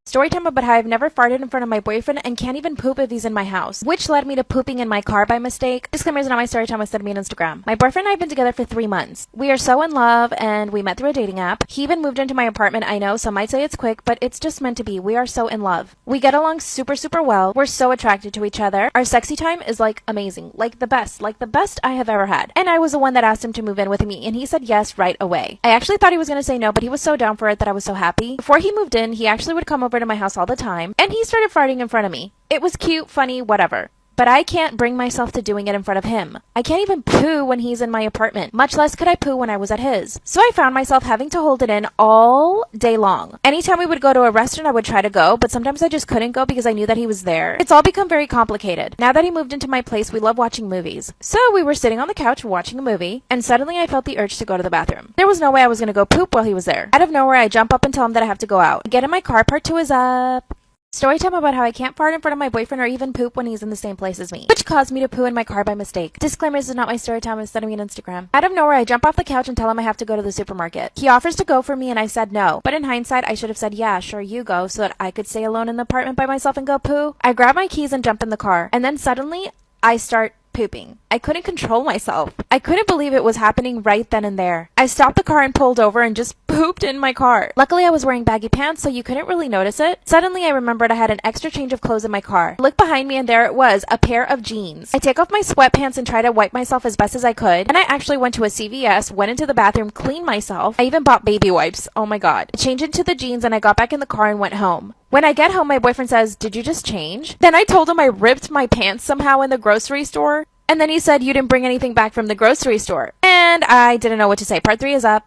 Storytime about how I've never farted in front of my boyfriend and can't even poop if he's in my house, which led me to pooping in my car by mistake. Disclaimer is not my storytime, instead of me on Instagram. My boyfriend and I have been together for 3 months. We are so in love and we met through a dating app. He even moved into my apartment. I know some might say it's quick, but it's just meant to be. We are so in love. We get along super well. We're so attracted to each other. Our sexy time is like amazing, like the best I have ever had. And I was the one that asked him to move in with me and he said yes right away. I actually thought he was going to say no, but he was so down for it that I was so happy. Before he moved in, he actually would come over to my house all the time. And he started farting in front of me. It was cute, funny, whatever. But I can't bring myself to doing it in front of him. I can't even poo when he's in my apartment, much less could I poo when I was at his. So I found myself having to hold it in all day long. Anytime we would go to a restaurant, I would try to go, but sometimes I just couldn't go because I knew that he was there. It's all become very complicated. Now that he moved into my place, we love watching movies. So we were sitting on the couch watching a movie, and suddenly I felt the urge to go to the bathroom. There was no way I was going to go poop while he was there. Out of nowhere, I jump up and tell him that I have to go out. Get in my car, part 2 is up. Storytime about how I can't fart in front of my boyfriend or even poop when he's in the same place as me, which caused me to poo in my car by mistake. Disclaimer, this is not my storytime, instead of me on Instagram. Out of nowhere, I jump off the couch and tell him I have to go to the supermarket. He offers to go for me and I said no, but in hindsight, I should have said yeah, sure, you go, so that I could stay alone in the apartment by myself and go poo. I grab my keys and jump in the car, and then suddenly, I start pooping. I couldn't control myself. I couldn't believe it was happening right then and there. I stopped the car and pulled over and just pooped in my car. Luckily, I was wearing baggy pants, so you couldn't really notice it. Suddenly, I remembered I had an extra change of clothes in my car. I looked behind me and there it was, a pair of jeans. I take off my sweatpants and try to wipe myself as best as I could. And I actually went to a CVS, went into the bathroom, cleaned myself. I even bought baby wipes. Oh my god. I changed into the jeans and I got back in the car and went home. When I get home, my boyfriend says, "Did you just change?" Then I told him I ripped my pants somehow in the grocery store. And then he said you didn't bring anything back from the grocery store. And I didn't know what to say. Part 3 is up.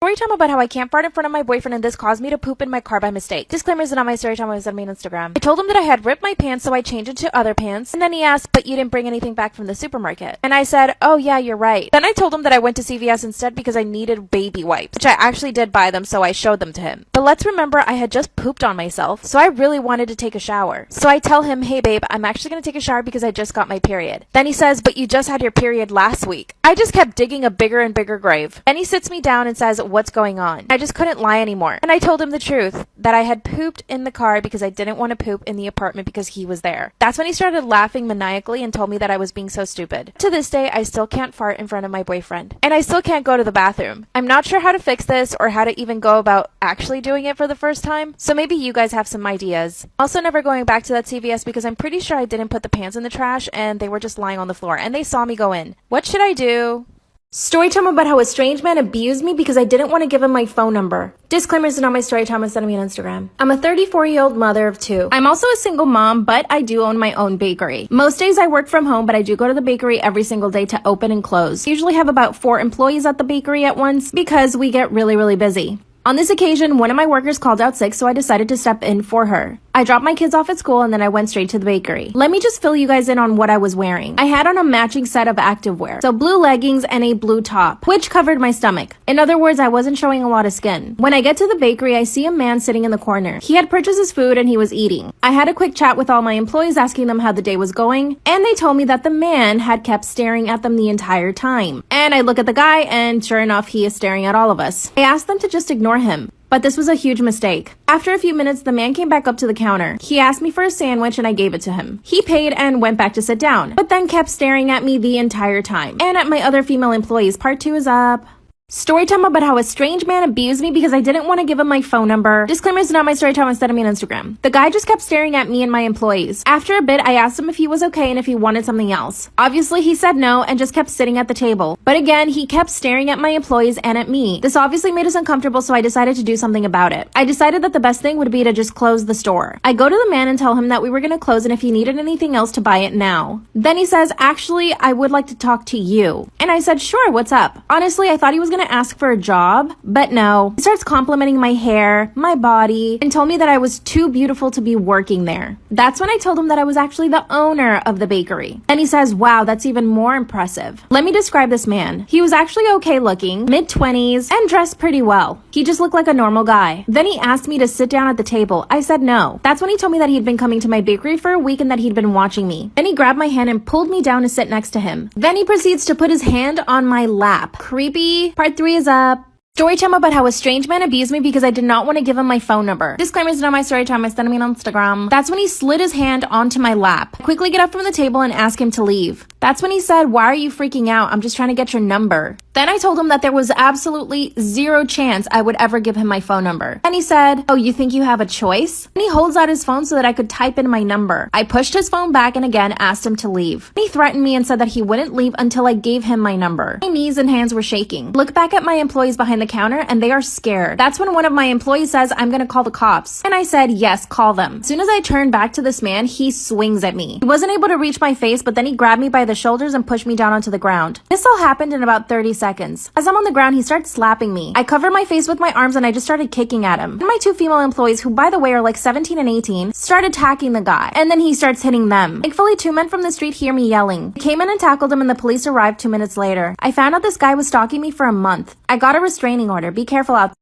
Story time about how I can't fart in front of my boyfriend and this caused me to poop in my car by mistake. Disclaimers are not my story time, was on me on Instagram. I told him that I had ripped my pants, so I changed it to other pants. And then he asked, but you didn't bring anything back from the supermarket. And I said, oh yeah, you're right. Then I told him that I went to CVS instead because I needed baby wipes, which I actually did buy them, so I showed them to him. But let's remember I had just pooped on myself, so I really wanted to take a shower. So I tell him, hey babe, I'm actually gonna take a shower because I just got my period. Then he says, but you just had your period last week. I just kept digging a bigger and bigger grave. Then he sits me down and says, what's going on? I just couldn't lie anymore. And I told him the truth, that I had pooped in the car because I didn't want to poop in the apartment because he was there. That's when he started laughing maniacally and told me that I was being so stupid. To this day, I still can't fart in front of my boyfriend. And I still can't go to the bathroom. I'm not sure how to fix this or how to even go about actually doing it for the first time. So maybe you guys have some ideas. Also never going back to that CVS because I'm pretty sure I didn't put the pants in the trash and they were just lying on the floor and they saw me go in. What should I do? Story time about how a strange man abused me because I didn't want to give him my phone number. Disclaimers are not my story time, sending me on Instagram. I'm a 34-year-old mother of 2. I'm also a single mom, but I do own my own bakery. Most days I work from home, but I do go to the bakery every single day to open and close. I usually have about 4 employees at the bakery at once because we get really busy. On this occasion, one of my workers called out sick, so I decided to step in for her. I dropped my kids off at school and then I went straight to the bakery. Let me just fill you guys in on what I was wearing. I had on a matching set of activewear, so blue leggings and a blue top, which covered my stomach. In other words, I wasn't showing a lot of skin. When I get to the bakery, I see a man sitting in the corner. He had purchased his food and he was eating. I had a quick chat with all my employees asking them how the day was going, and they told me that the man had kept staring at them the entire time. And I look at the guy and sure enough, he is staring at all of us. I asked them to just ignore him. But this was a huge mistake. After a few minutes, the man came back up to the counter. He asked me for a sandwich and I gave it to him. He paid and went back to sit down, but then kept staring at me the entire time. And at my other female employees. Part 2 is up. Story time about how a strange man abused me because I didn't want to give him my phone number. Disclaimer is not my story time, instead of me on Instagram. The guy just kept staring at me and my employees. After a bit, I asked him if he was okay and if he wanted something else. Obviously, he said no and just kept sitting at the table. But again, he kept staring at my employees and at me. This obviously made us uncomfortable, so I decided to do something about it. I decided that the best thing would be to just close the store. I go to the man and tell him that we were going to close and if he needed anything else to buy it now. Then he says, actually, I would like to talk to you. And I said, sure, what's up? Honestly, I thought he was going to ask for a job, but no. He starts complimenting my hair, my body, and told me that I was too beautiful to be working there. That's when I told him that I was actually the owner of the bakery. And he says, wow, that's even more impressive. Let me describe this man. He was actually okay looking, mid-20s, and dressed pretty well. He just looked like a normal guy. Then he asked me to sit down at the table. I said no. That's when he told me that he'd been coming to my bakery for a week and that he'd been watching me. Then he grabbed my hand and pulled me down to sit next to him. Then he proceeds to put his hand on my lap. Creepy. Part 3 is up. Story time about how a strange man abused me because I did not want to give him my phone number. Disclaimer is not my story time, I sent him on Instagram. That's when he slid his hand onto my lap. I quickly get up from the table and ask him to leave. That's when he said, why are you freaking out? I'm just trying to get your number. Then I told him that there was absolutely 0 chance I would ever give him my phone number. And he said, oh, you think you have a choice? And he holds out his phone so that I could type in my number. I pushed his phone back and again asked him to leave. He threatened me and said that he wouldn't leave until I gave him my number. My knees and hands were shaking. Look back at my employees behind the counter and they are scared. That's when one of my employees says, I'm gonna call the cops. And I said, yes, call them. As soon as I turned back to this man, he swings at me. He wasn't able to reach my face, but then he grabbed me by the shoulders and pushed me down onto the ground. This all happened in about 30 seconds. As I'm on the ground, he starts slapping me. I covered my face with my arms and I just started kicking at him. And my 2 female employees, who by the way are like 17 and 18, start attacking the guy. And then he starts hitting them. Thankfully, 2 men from the street hear me yelling. I came in and tackled him and the police arrived 2 minutes later. I found out this guy was stalking me for a month. I got a restraining order. Be careful out there.